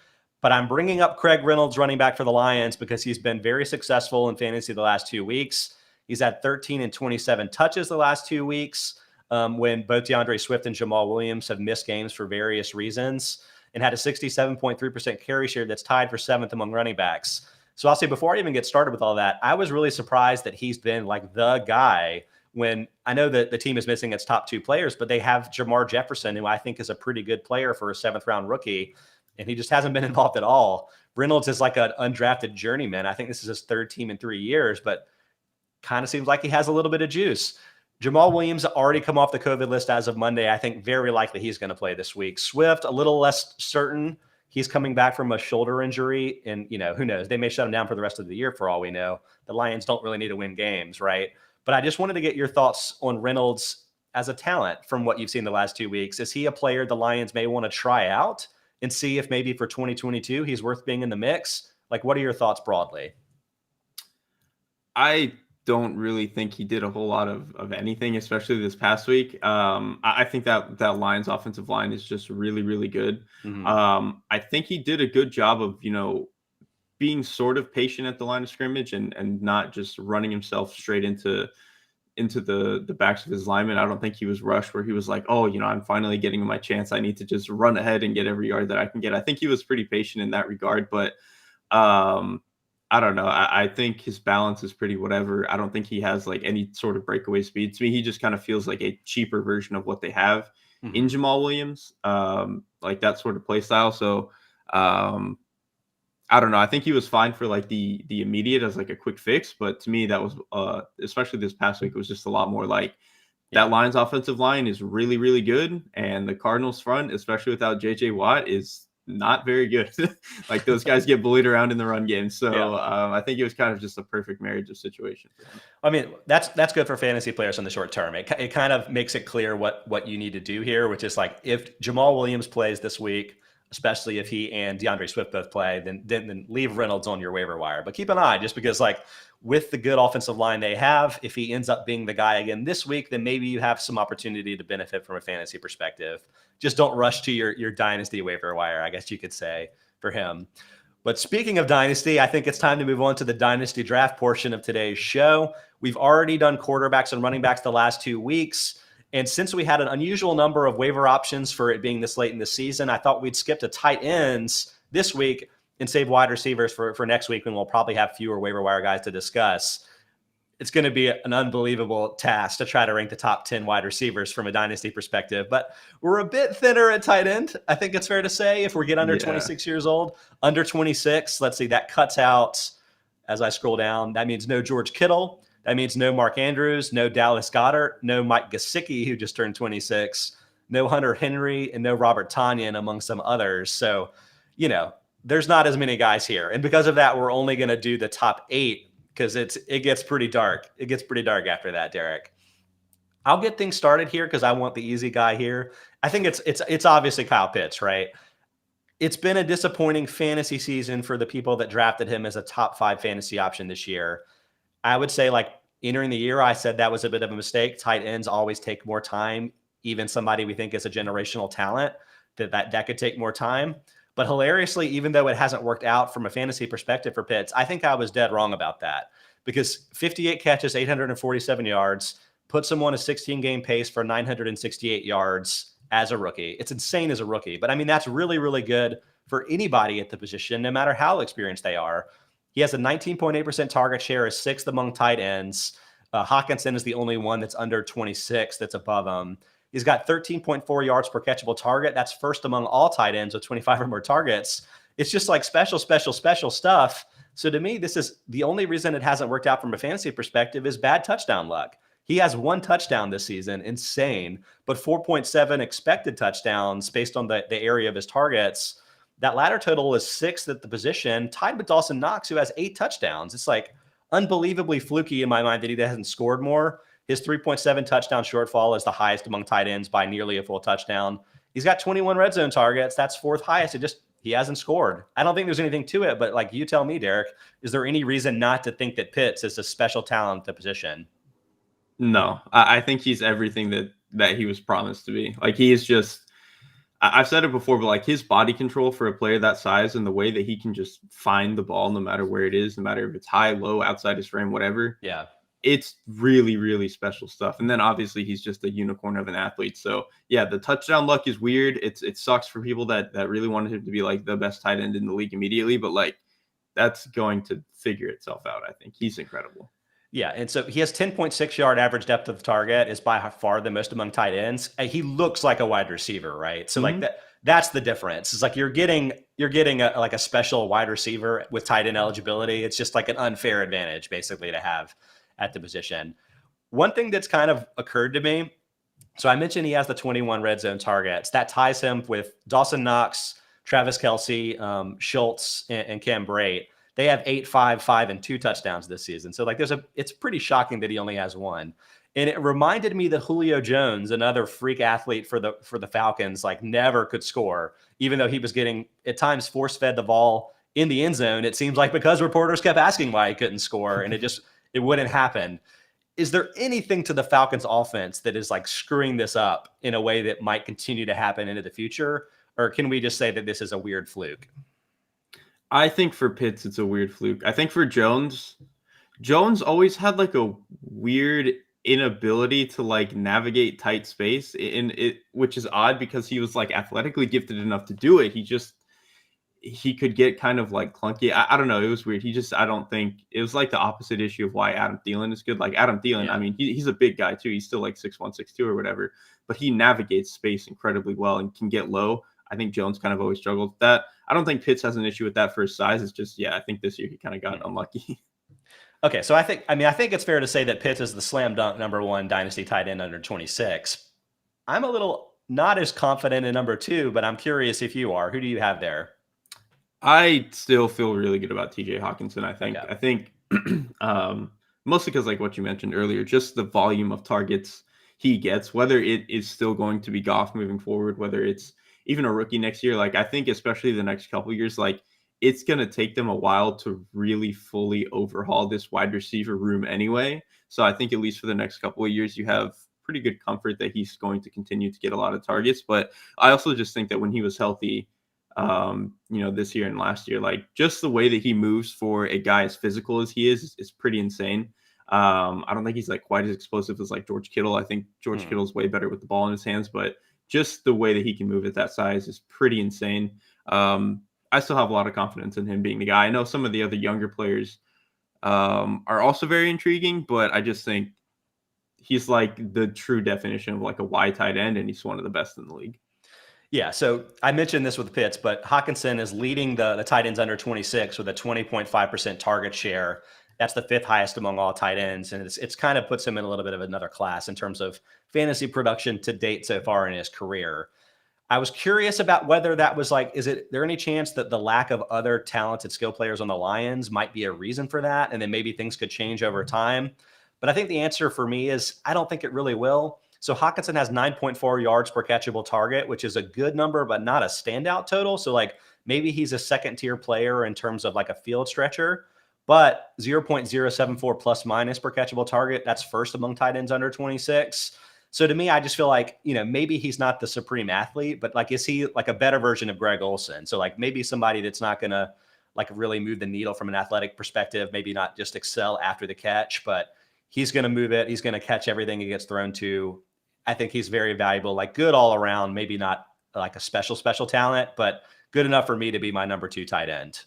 but I'm bringing up Craig Reynolds, running back for the Lions, because he's been very successful in fantasy the last 2 weeks. He's had 13 and 27 touches the last 2 weeks when both DeAndre Swift and Jamal Williams have missed games for various reasons, and had a 67.3% carry share that's tied for 7th among running backs. So I'll say, before I even get started with all that, I was really surprised that he's been like the guy when I know that the team is missing its top 2 players, but they have Jamar Jefferson, who I think is a pretty good player for a 7th round rookie, and he just hasn't been involved at all. Reynolds is like an undrafted journeyman. I think this is his 3rd team in 3 years, but kind of seems like he has a little bit of juice. Jamal Williams already come off the COVID list as of Monday. I think very likely he's going to play this week. Swift, a little less certain. He's coming back from a shoulder injury, and who knows? They may shut him down for the rest of the year for all we know. The Lions don't really need to win games, right? But I just wanted to get your thoughts on Reynolds as a talent from what you've seen the last 2 weeks. Is he a player the Lions may want to try out and see if maybe for 2022 he's worth being in the mix? Like, what are your thoughts broadly? I don't really think he did a whole lot of anything, especially this past week. I think that Lions offensive line is just really, really good. Mm-hmm. I think he did a good job of, being sort of patient at the line of scrimmage and not just running himself straight into the backs of his linemen. I don't think he was rushed where he was like, oh, I'm finally getting my chance. I need to just run ahead and get every yard that I can get. I think he was pretty patient in that regard, but I don't know. I think his balance is pretty whatever. I don't think he has like any sort of breakaway speed. To me, he just kind of feels like a cheaper version of what they have in Jamal Williams, like that sort of play style. So I don't know. I think he was fine for like the immediate as like a quick fix. But to me, that was especially this past week, it was just a lot more like that Lions offensive line is really, really good. And the Cardinals front, especially without JJ Watt, is not very good. Like those guys get bullied around in the run game. So I think it was kind of just a perfect marriage of situation for him. I mean, that's good for fantasy players in the short term. It kind of makes it clear what you need to do here, which is like, if Jamal Williams plays this week, especially if he and DeAndre Swift both play, then leave Reynolds on your waiver wire. But keep an eye, just because like with the good offensive line they have, if he ends up being the guy again this week, then maybe you have some opportunity to benefit from a fantasy perspective. Just don't rush to your dynasty waiver wire, I guess you could say, for him. But speaking of dynasty, I think it's time to move on to the dynasty draft portion of today's show. We've already done quarterbacks and running backs the last 2 weeks. And since we had an unusual number of waiver options for it being this late in the season, I thought we'd skip to tight ends this week and save wide receivers for next week, when we'll probably have fewer waiver wire guys to discuss. It's going to be an unbelievable task to try to rank the top 10 wide receivers from a dynasty perspective, but we're a bit thinner at tight end. I think it's fair to say, if we get under 26 years old, under 26, let's see, that cuts out, as I scroll down, that means no George Kittle. That means no Mark Andrews, no Dallas Goedert, no Mike Gesicki, who just turned 26, no Hunter Henry, and no Robert Tonyan, among some others. So, there's not as many guys here. And because of that, we're only going to do the top 8, because it gets pretty dark. It gets pretty dark after that, Derek. I'll get things started here because I want the easy guy here. I think it's obviously Kyle Pitts, right? It's been a disappointing fantasy season for the people that drafted him as a top 5 fantasy option this year. I would say, like, entering the year, I said that was a bit of a mistake. Tight ends always take more time. Even somebody we think is a generational talent, that could take more time. But hilariously, even though it hasn't worked out from a fantasy perspective for Pitts, I think I was dead wrong about that, because 58 catches, 847 yards, puts him on a 16-game pace for 968 yards as a rookie. It's insane as a rookie. But, I mean, that's really, really good for anybody at the position, no matter how experienced they are. He has a 19.8% target share, is 6th among tight ends. Hawkinson is the only one that's under 26 that's above him. He's got 13.4 yards per catchable target. That's first among all tight ends with 25 or more targets. It's just like special stuff. So to me, this is the only reason it hasn't worked out from a fantasy perspective is bad touchdown luck. He has 1 touchdown this season, insane, but 4.7 expected touchdowns based on the area of his targets. That latter total is 6th at the position, tied with Dawson Knox, who has 8 touchdowns. It's like unbelievably fluky in my mind that he hasn't scored more. His 3.7 touchdown shortfall is the highest among tight ends by nearly a full touchdown. He's got 21 red zone targets. That's 4th highest. He hasn't scored. I don't think there's anything to it, but like you tell me, Derek, is there any reason not to think that Pitts is a special talent at the position? No, I think he's everything that he was promised to be. Like, he is just, I've said it before, but like his body control for a player that size and the way that he can just find the ball no matter where it is, no matter if it's high, low, outside his frame, whatever. Yeah. It's really, really special stuff. And then obviously he's just a unicorn of an athlete. So yeah, the touchdown luck is weird. It sucks for people that really wanted him to be like the best tight end in the league immediately, but like that's going to figure itself out. I think he's incredible. Yeah, and so he has 10.6 yard average depth of target, is by far the most among tight ends. And he looks like a wide receiver, right? So like that's the difference. It's like you're getting a special wide receiver with tight end eligibility. It's just like an unfair advantage basically to have at the position. One thing that's kind of occurred to me, so I mentioned he has the 21 red zone targets. That ties him with Dawson Knox, Travis Kelce, Schultz, and Cam Brate. They have 8, 5, 5, and 2 touchdowns this season. So like it's pretty shocking that he only has 1. And it reminded me that Julio Jones, another freak athlete for the Falcons, like never could score, even though he was getting at times force-fed the ball in the end zone. It seems like because reporters kept asking why he couldn't score, and it wouldn't happen. Is there anything to the Falcons offense that is like screwing this up in a way that might continue to happen into the future? Or can we just say that this is a weird fluke? I think for Pitts, it's a weird fluke. I think for Jones always had like a weird inability to like navigate tight space which is odd because he was like athletically gifted enough to do it. He could get kind of like clunky. I don't know. It was weird. I don't think it was like the opposite issue of why Adam Thielen is good. Like Adam Thielen, yeah. I mean, he's a big guy too. He's still like 6'1", 6'2", or whatever, but he navigates space incredibly well and can get low. I think Jones kind of always struggled with that. I don't think Pitts has an issue with that for his size. It's just, I think this year he kind of got unlucky. Okay, so I think it's fair to say that Pitts is the slam dunk number 1 dynasty tight end under 26. I'm a little not as confident in number 2, but I'm curious if you are. Who do you have there? I still feel really good about TJ Hawkinson. I think, mostly because like what you mentioned earlier, just the volume of targets he gets, whether it is still going to be Goff moving forward, whether it's even a rookie next year. Like I think especially the next couple of years, like it's going to take them a while to really fully overhaul this wide receiver room anyway. So I think at least for the next couple of years, you have pretty good comfort that he's going to continue to get a lot of targets. But I also just think that when he was healthy, this year and last year, like just the way that he moves for a guy as physical as he is pretty insane. I don't think he's like quite as explosive as like George Kittle. I think George Kittle's way better with the ball in his hands, but just the way that he can move at that size is pretty insane. I still have a lot of confidence in him being the guy. I know some of the other younger players are also very intriguing, but I just think he's like the true definition of like a wide tight end, and he's one of the best in the league. Yeah, so I mentioned this with Pitts, but Hawkinson is leading the tight ends under 26 with a 20.5% target share. That's the 5th highest among all tight ends, and it's kind of puts him in a little bit of another class in terms of fantasy production to date so far in his career. I was curious about whether that was like, there any chance that the lack of other talented skill players on the Lions might be a reason for that, and then maybe things could change over time? But I think the answer for me is I don't think it really will. So Hawkinson has 9.4 yards per catchable target, which is a good number, but not a standout total. So like maybe he's a 2nd-tier player in terms of like a field stretcher, but 0.074 plus minus per catchable target. That's first among tight ends under 26. So to me, I just feel like, maybe he's not the supreme athlete, but like, is he like a better version of Greg Olsen? So like maybe somebody that's not going to like really move the needle from an athletic perspective, maybe not just excel after the catch, but he's going to move it. He's going to catch everything he gets thrown to. I think he's very valuable, like good all around, maybe not like a special talent, but good enough for me to be my number 2 tight end.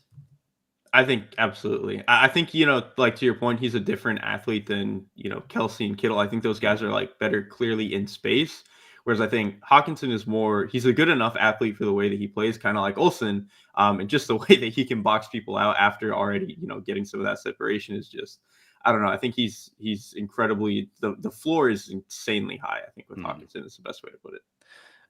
I think absolutely. I think, like to your point, he's a different athlete than, Kelsey and Kittle. I think those guys are like better clearly in space. Whereas I think Hawkinson is he's a good enough athlete for the way that he plays, kind of like Olsen. And just the way that he can box people out after already, getting some of that separation is just, I don't know. I think he's incredibly, the floor is insanely high, I think, with Hawkinson is the best way to put it.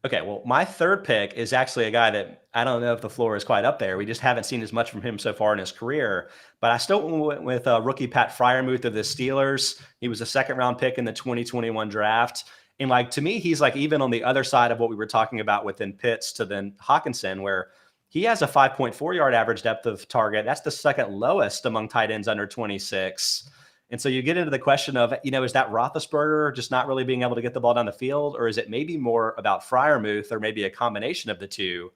Okay, well, my third pick is actually a guy that I don't know if the floor is quite up there. We just haven't seen as much from him so far in his career. But I still went with rookie Pat Freiermuth of the Steelers. He was a second-round pick in the 2021 draft. And, like, to me, he's, like, even on the other side of what we were talking about within Pitts to then Hawkinson, where he has a 5.4-yard average depth of target. That's the second lowest among tight ends under 26. And so you get into the question of, is that Roethlisberger just not really being able to get the ball down the field? Or is it maybe more about Freiermuth or maybe a combination of the two?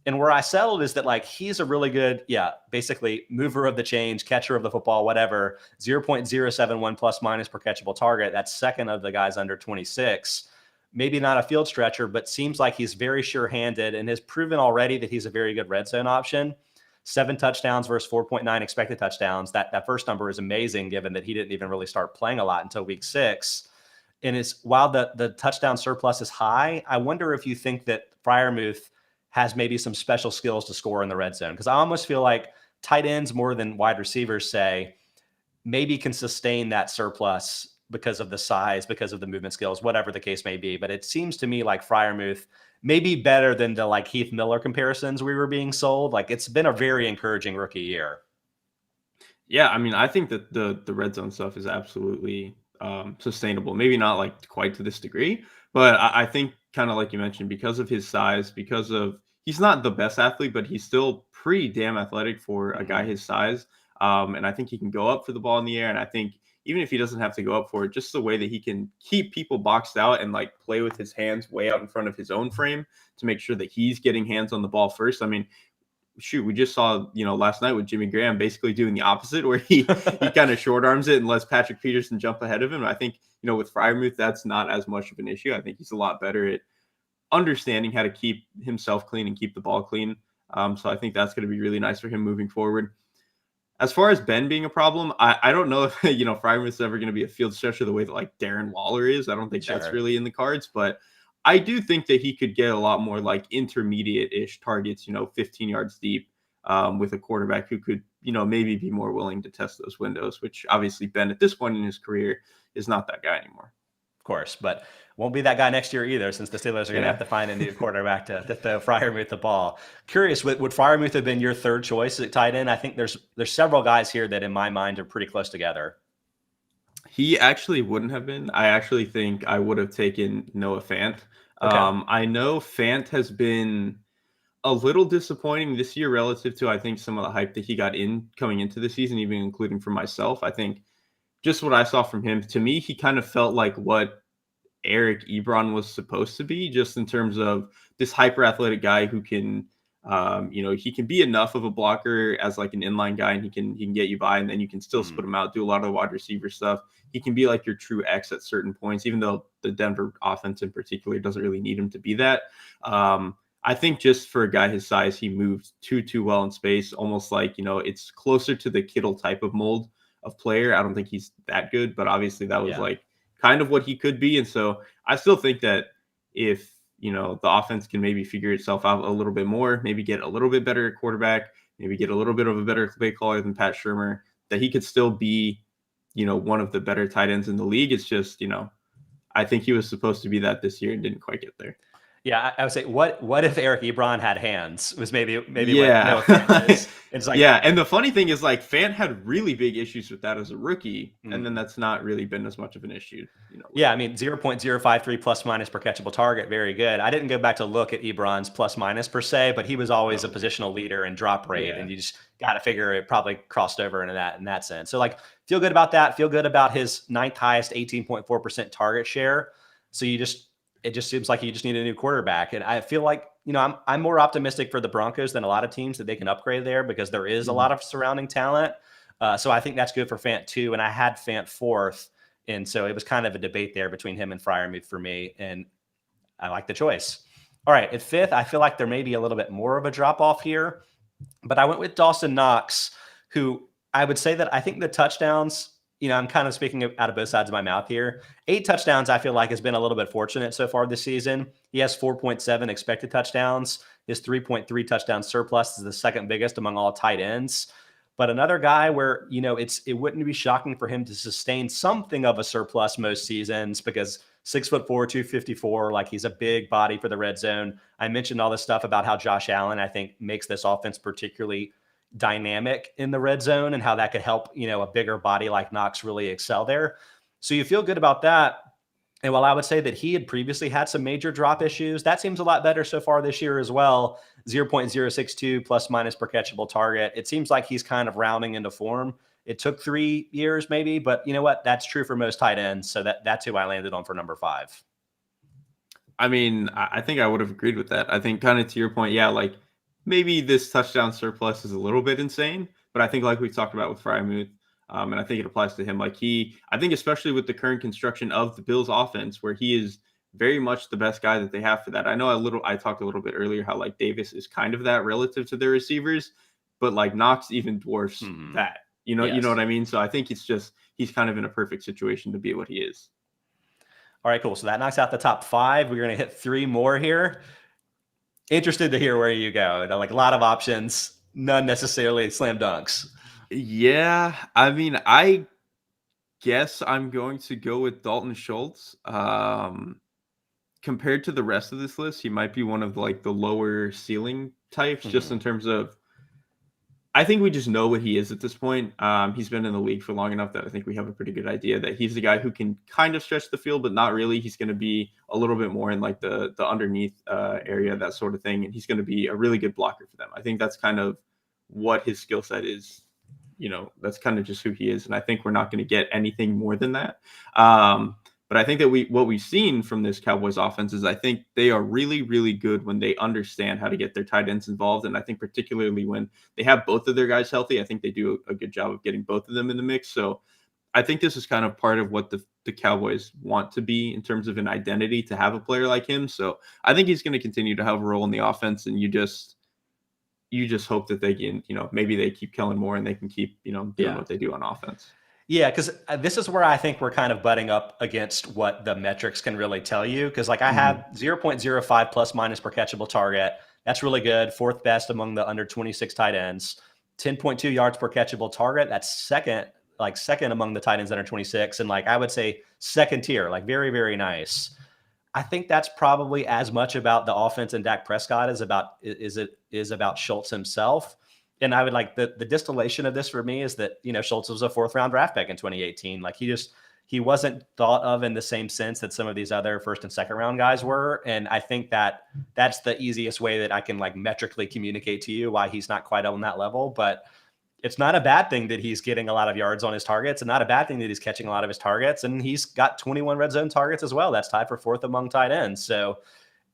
And where I settled is that, like, he's a really good, basically mover of the chains, catcher of the football, whatever, 0.071 plus minus per catchable target. That's second of the guys under 26. Maybe not a field stretcher, but seems like he's very sure-handed and has proven already that he's a very good red zone option. 7 touchdowns versus 4.9 expected touchdowns. That first number is amazing, given that he didn't even really start playing a lot until week 6. And while the touchdown surplus is high, I wonder if you think that Freiermuth has maybe some special skills to score in the red zone. Because I almost feel like tight ends more than wide receivers, say, maybe can sustain that surplus because of the size, because of the movement skills, whatever the case may be. But it seems to me like Freiermuth maybe better than the like Heath Miller comparisons we were being sold. Like, it's been a very encouraging rookie year. Yeah, I mean, I think that the red zone stuff is absolutely sustainable. Maybe not like quite to this degree, but I think kind of like you mentioned, because of his size, because of he's not the best athlete, but he's still pretty damn athletic for a guy his size. And I think he can go up for the ball in the air. And I think even if he doesn't have to go up for it, just the way that he can keep people boxed out and like play with his hands way out in front of his own frame to make sure that he's getting hands on the ball first. I mean, shoot, we just saw, last night with Jimmy Graham basically doing the opposite, where he kind of short arms it and lets Patrick Peterson jump ahead of him. I think, with Freiermuth, that's not as much of an issue. I think he's a lot better at understanding how to keep himself clean and keep the ball clean. So I think that's going to be really nice for him moving forward. As far as Ben being a problem, I don't know if, Freiermuth is ever going to be a field stretcher the way that like Darren Waller is. I don't think that's really in the cards, but I do think that he could get a lot more like intermediate-ish targets, 15 yards deep with a quarterback who could, maybe be more willing to test those windows, which obviously Ben at this point in his career is not that guy anymore. Of course, but won't be that guy next year either, since the Steelers are going to have to find a new quarterback to throw Freiermuth the ball. Curious, would Freiermuth have been your third choice at tight end? I think there's several guys here that in my mind are pretty close together. He actually wouldn't have been. I actually think I would have taken Noah Fant. Okay. I know Fant has been a little disappointing this year relative to, I think, some of the hype that he got coming into the season, even including for myself. I think just what I saw from him, to me, he kind of felt like what Eric Ebron was supposed to be, just in terms of this hyper athletic guy who can, he can be enough of a blocker as like an inline guy, and he can get you by, and then you can still split him out, do a lot of the wide receiver stuff. He can be like your true X at certain points, even though the Denver offense in particular doesn't really need him to be that. I think just for a guy his size, he moved too well in space, almost like, it's closer to the Kittle type of mold of player. I don't think he's that good, but obviously that was like kind of what he could be. And so I still think that if, the offense can maybe figure itself out a little bit more, maybe get a little bit better at quarterback, maybe get a little bit of a better play caller than Pat Shurmur, that he could still be, one of the better tight ends in the league. It's just, I think he was supposed to be that this year and didn't quite get there. Yeah, I would say, what if Eric Ebron had hands? Was maybe yeah. what Noah Fant is. It's like, yeah, and the funny thing is, like, Fant had really big issues with that as a rookie, and then that's not really been as much of an issue. Yeah, I mean, 0.053 plus minus per catchable target, very good. I didn't go back to look at Ebron's plus minus per se, but he was always a positional leader in drop rate, and you just got to figure it probably crossed over into that in that sense. So, like, feel good about that. Feel good about his ninth highest 18.4% target share. So it just seems like you just need a new quarterback. And I feel like, I'm more optimistic for the Broncos than a lot of teams that they can upgrade there, because there is a lot of surrounding talent. So I think that's good for Fant too. And I had Fant fourth. And so it was kind of a debate there between him and Freiermuth for me. And I like the choice. All right. At fifth, I feel like there may be a little bit more of a drop off here, but I went with Dawson Knox, who I would say that I think the touchdowns, I'm kind of speaking out of both sides of my mouth here. 8 touchdowns, I feel like, has been a little bit fortunate so far this season. He has 4.7 expected touchdowns. His 3.3 touchdown surplus is the second biggest among all tight ends. But another guy where, it wouldn't be shocking for him to sustain something of a surplus most seasons because 6'4", 254, like he's a big body for the red zone. I mentioned all this stuff about how Josh Allen, I think, makes this offense particularly dynamic in the red zone and how that could help, a bigger body like Knox really excel there. So you feel good about that. And while I would say that he had previously had some major drop issues, that seems a lot better so far this year as well. 0.062 plus minus per catchable target. It seems like he's kind of rounding into form. It took 3 years maybe, but you know what? That's true for most tight ends. So that's who I landed on for number 5. I mean, I think I would have agreed with that. I think kind of to your point, yeah, like maybe this touchdown surplus is a little bit insane, but I think like we talked about with Freiermuth, and I think it applies to him. Like I think especially with the current construction of the Bills offense, where he is very much the best guy that they have for that. I know I talked a little bit earlier how like Davis is kind of that relative to their receivers, but like Knox even dwarfs that. You know what I mean? So I think he's kind of in a perfect situation to be what he is. All right, cool. So that knocks out the top 5. We're going to hit 3 more here. Interested to hear where you go. Like a lot of options, none necessarily slam dunks. Yeah, I mean, I guess I'm going to go with Dalton Schultz. Compared to the rest of this list, he might be one of like the lower ceiling types, just in terms of, I think we just know what he is at this point. He's been in the league for long enough that I think we have a pretty good idea that he's the guy who can kind of stretch the field, but not really. He's going to be a little bit more in like the underneath area, that sort of thing. And he's going to be a really good blocker for them. I think that's kind of what his skill set is. That's kind of just who he is. And I think we're not going to get anything more than that. But I think that what we've seen from this Cowboys offense is I think they are really, really good when they understand how to get their tight ends involved. And I think particularly when they have both of their guys healthy, I think they do a good job of getting both of them in the mix. So I think this is kind of part of what the Cowboys want to be in terms of an identity, to have a player like him. So I think he's going to continue to have a role in the offense, and you just hope that they can, maybe they keep Kellen Moore and they can keep, doing what they do on offense. Yeah, because this is where I think we're kind of butting up against what the metrics can really tell you. Because I have 0.05 plus minus per catchable target. That's really good. 4th best among the under 26 tight ends. 10.2 yards per catchable target. That's second among the tight ends under 26. And I would say second tier, very, very nice. I think that's probably as much about the offense and Dak Prescott as about Schultz himself. And I would the distillation of this for me is that, Schultz was a 4th round draft pick in 2018. He wasn't thought of in the same sense that some of these other 1st and 2nd round guys were. And I think that's the easiest way that I can metrically communicate to you why he's not quite on that level. But it's not a bad thing that he's getting a lot of yards on his targets, and not a bad thing that he's catching a lot of his targets. And he's got 21 red zone targets as well. That's tied for 4th among tight ends. So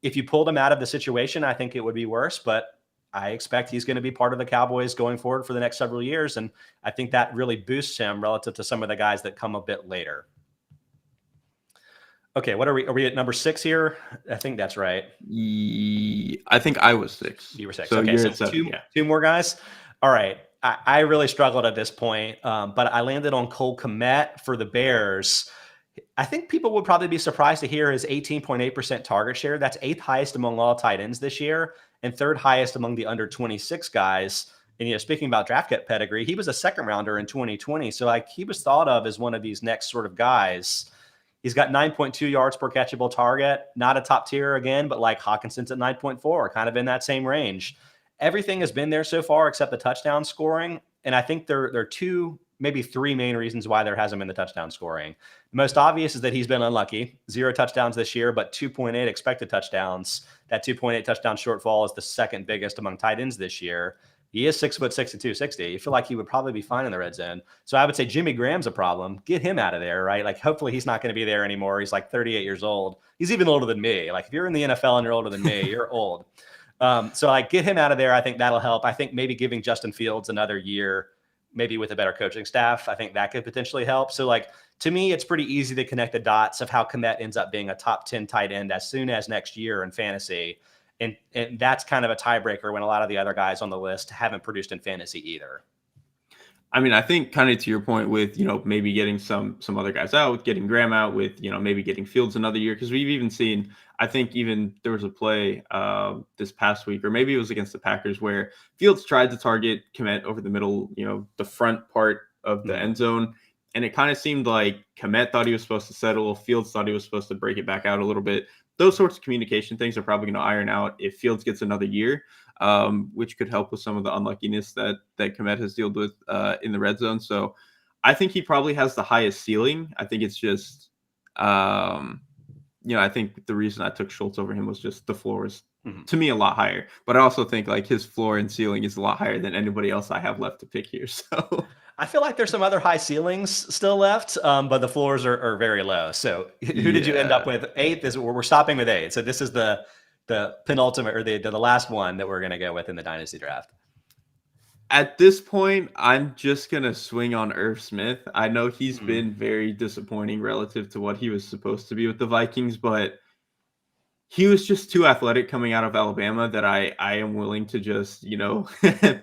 if you pulled him out of the situation, I think it would be worse, but I expect he's going to be part of the Cowboys going forward for the next several years. And I think that really boosts him relative to some of the guys that come a bit later. Okay, what are we? Are we at number 6 here? I think that's right. I think I was 6. You were 6. So okay, so 2 more guys. All right. I really struggled at this point, but I landed on Cole Kmet for the Bears. I think people would probably be surprised to hear his 18.8% target share. That's 8th highest among all tight ends this year and 3rd highest among the under 26 guys. And, speaking about draft kit pedigree, he was a 2nd rounder in 2020. So he was thought of as one of these next sort of guys. He's got 9.2 yards per catchable target, not a top tier again, but Hawkinson's at 9.4, kind of in that same range. Everything has been there so far except the touchdown scoring. And I think there are 2, maybe 3 main reasons why there hasn't been the touchdown scoring. The most obvious is that he's been unlucky. 0 touchdowns this year, but 2.8 expected touchdowns. That 2.8 touchdown shortfall is the 2nd biggest among tight ends this year. He is 6'6" and 260. You feel like he would probably be fine in the red zone. So I would say Jimmy Graham's a problem. Get him out of there, right? Hopefully he's not going to be there anymore. He's 38 years old. He's even older than me. If you're in the NFL and you're older than me, you're old. So get him out of there. I think that'll help. I think maybe giving Justin Fields another year, maybe with a better coaching staff, I think that could potentially help. So to me, it's pretty easy to connect the dots of how Kmet ends up being a top 10 tight end as soon as next year in fantasy. And that's kind of a tiebreaker when a lot of the other guys on the list haven't produced in fantasy either. I mean, I think kind of to your point with, maybe getting some other guys out, getting Graham out with, maybe getting Fields another year. Because we've even seen, I think even there was a play this past week, or maybe it was against the Packers, where Fields tried to target Kmet over the middle, the front part of the end zone. And it kind of seemed like Kmet thought he was supposed to settle. Fields thought he was supposed to break it back out a little bit. Those sorts of communication things are probably going to iron out if Fields gets another year. Which could help with some of the unluckiness that Kmet has dealt with in the red zone. So I think he probably has the highest ceiling. I think it's just, I think the reason I took Schultz over him was just the floor is, to me, a lot higher. But I also think like his floor and ceiling is a lot higher than anybody else I have left to pick here. So I feel like there's some other high ceilings still left, but the floors are very low. So who did you end up with? 8th is we're stopping with 8. So this is the penultimate, or the last one that we're going to go with in the Dynasty draft. At this point, I'm just going to swing on Irv Smith. I know he's been very disappointing relative to what he was supposed to be with the Vikings, but he was just too athletic coming out of Alabama that I am willing to just,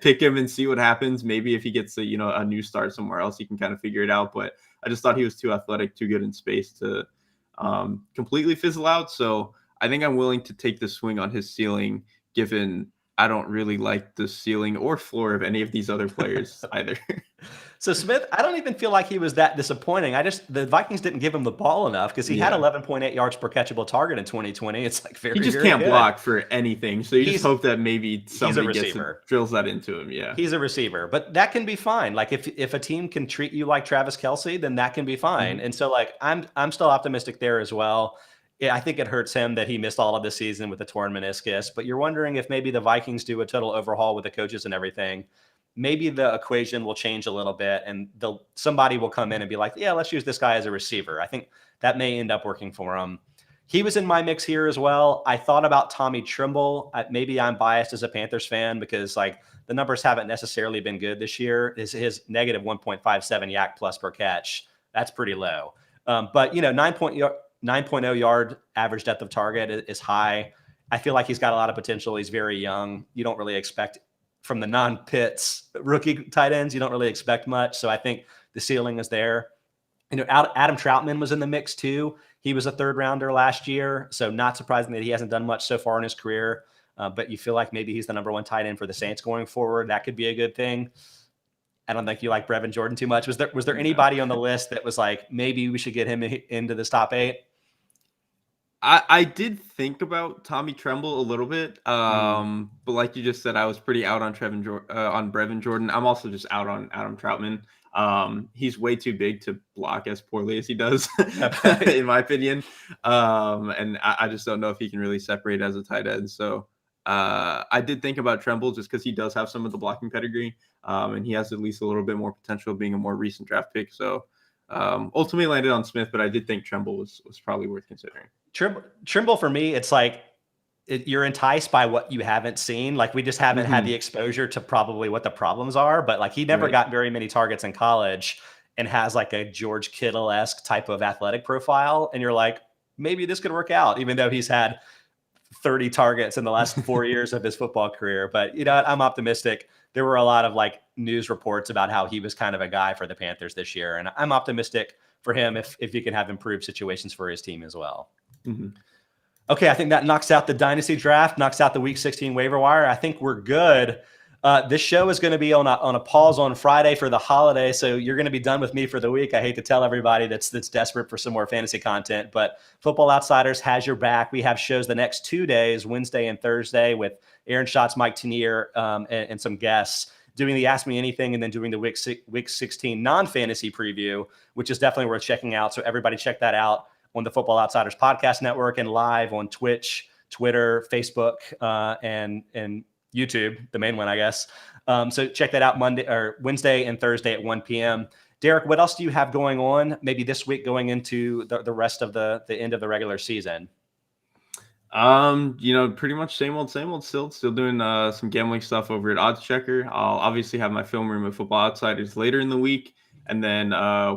pick him and see what happens. Maybe if he gets a new start somewhere else, he can kind of figure it out. But I just thought he was too athletic, too good in space to completely fizzle out. So I think I'm willing to take the swing on his ceiling, given I don't really like the ceiling or floor of any of these other players either. So Smith, I don't even feel like he was that disappointing. The Vikings didn't give him the ball enough because he had 11.8 yards per catchable target in 2020. It's like he just can't block for anything. So you just hope that maybe somebody drills that into him. Yeah, he's a receiver, but that can be fine. Like if a team can treat you like Travis Kelce, then that can be fine. And so like I'm still optimistic there as well. I think it hurts him that he missed all of the season with a torn meniscus, but you're wondering if maybe the Vikings do a total overhaul with the coaches and everything. Maybe the equation will change a little bit and somebody will come in and be like, yeah, let's use this guy as a receiver. I think that may end up working for him. He was in my mix here as well. I thought about Tommy Tremble. Maybe I'm biased as a Panthers fan because like the numbers haven't necessarily been good this year. His negative 1.57 yak plus per catch. That's pretty low. But 9.0 yard average depth of target is high. I feel like he's got a lot of potential. He's very young. You don't really expect from the non-Pitts rookie tight ends, you don't really expect much. So I think the ceiling is there. Adam Troutman was in the mix too. He was a 3rd rounder last year. So not surprising that he hasn't done much so far in his career. But you feel like maybe he's the number 1 tight end for the Saints going forward. That could be a good thing. I don't think you like Brevin Jordan too much. Was there anybody on the list that was like, maybe we should get him into this top 8? I did think about Tommy Tremble a little bit, but like you just said, I was pretty out on Brevin Jordan. I'm also just out on Adam Troutman. He's way too big to block as poorly as he does, in my opinion. And I just don't know if he can really separate as a tight end. So I did think about Tremble just because he does have some of the blocking pedigree, and he has at least a little bit more potential being a more recent draft pick. So ultimately landed on Smith, but I did think Tremble was probably worth considering. Trimble for me, it's like you're enticed by what you haven't seen. Like we just haven't had the exposure to probably what the problems are, but like he never got very many targets in college and has like a George Kittle-esque type of athletic profile. And you're like, maybe this could work out, even though he's had 30 targets in the last 4 years of his football career. But I'm optimistic. There were a lot of like news reports about how he was kind of a guy for the Panthers this year. And I'm optimistic for him if he can have improved situations for his team as well. Okay, I think that knocks out the Dynasty draft, knocks out the Week 16 waiver wire. I think we're good. This show is going to be on a pause on Friday for the holiday, so you're going to be done with me for the week. I hate to tell everybody that's desperate for some more fantasy content, but Football Outsiders has your back. We have shows the next 2 days, Wednesday and Thursday, with Aaron Schatz, Mike Tenier, and some guests doing the Ask Me Anything and then doing the Week 16 non-fantasy preview, which is definitely worth checking out. So everybody check that out on the Football Outsiders Podcast Network and live on Twitch, Twitter, Facebook, and YouTube, the main one, I guess. So check that out Wednesday and Thursday at 1 p.m. Derrik, what else do you have going on maybe this week going into the rest of the end of the regular season? Pretty much same old, still doing some gambling stuff over at Odds Checker. I'll obviously have my film room of Football Outsiders later in the week. And then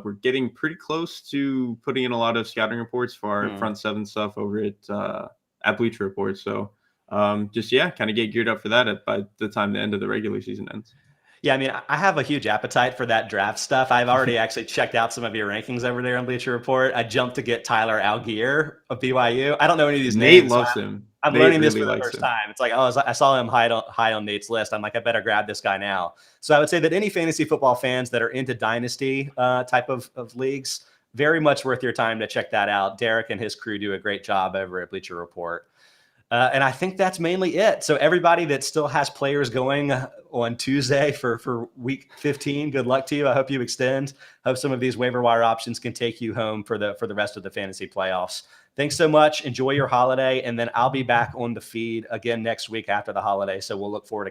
we're getting pretty close to putting in a lot of scouting reports for our front 7 stuff over at Bleacher Report. So kind of get geared up for that by the time the end of the regular season ends. Yeah, I mean, I have a huge appetite for that draft stuff. I've already actually checked out some of your rankings over there on Bleacher Report. I jumped to get Tyler Algier of BYU. I don't know any of these Nate names. loves him. I'm Nate learning this really for the likes first him. time. It's like, oh, I saw him high on Nate's list. I'm like, I better grab this guy now. So I would say that any fantasy football fans that are into dynasty type of leagues, very much worth your time to check that out. Derrik and his crew do a great job over at Bleacher Report. And I think that's mainly it. So everybody that still has players going on Tuesday for week 15, good luck to you. I hope you extend. Hope some of these waiver wire options can take you home for the rest of the fantasy playoffs. Thanks so much. Enjoy your holiday. And then I'll be back on the feed again next week after the holiday. So we'll look forward to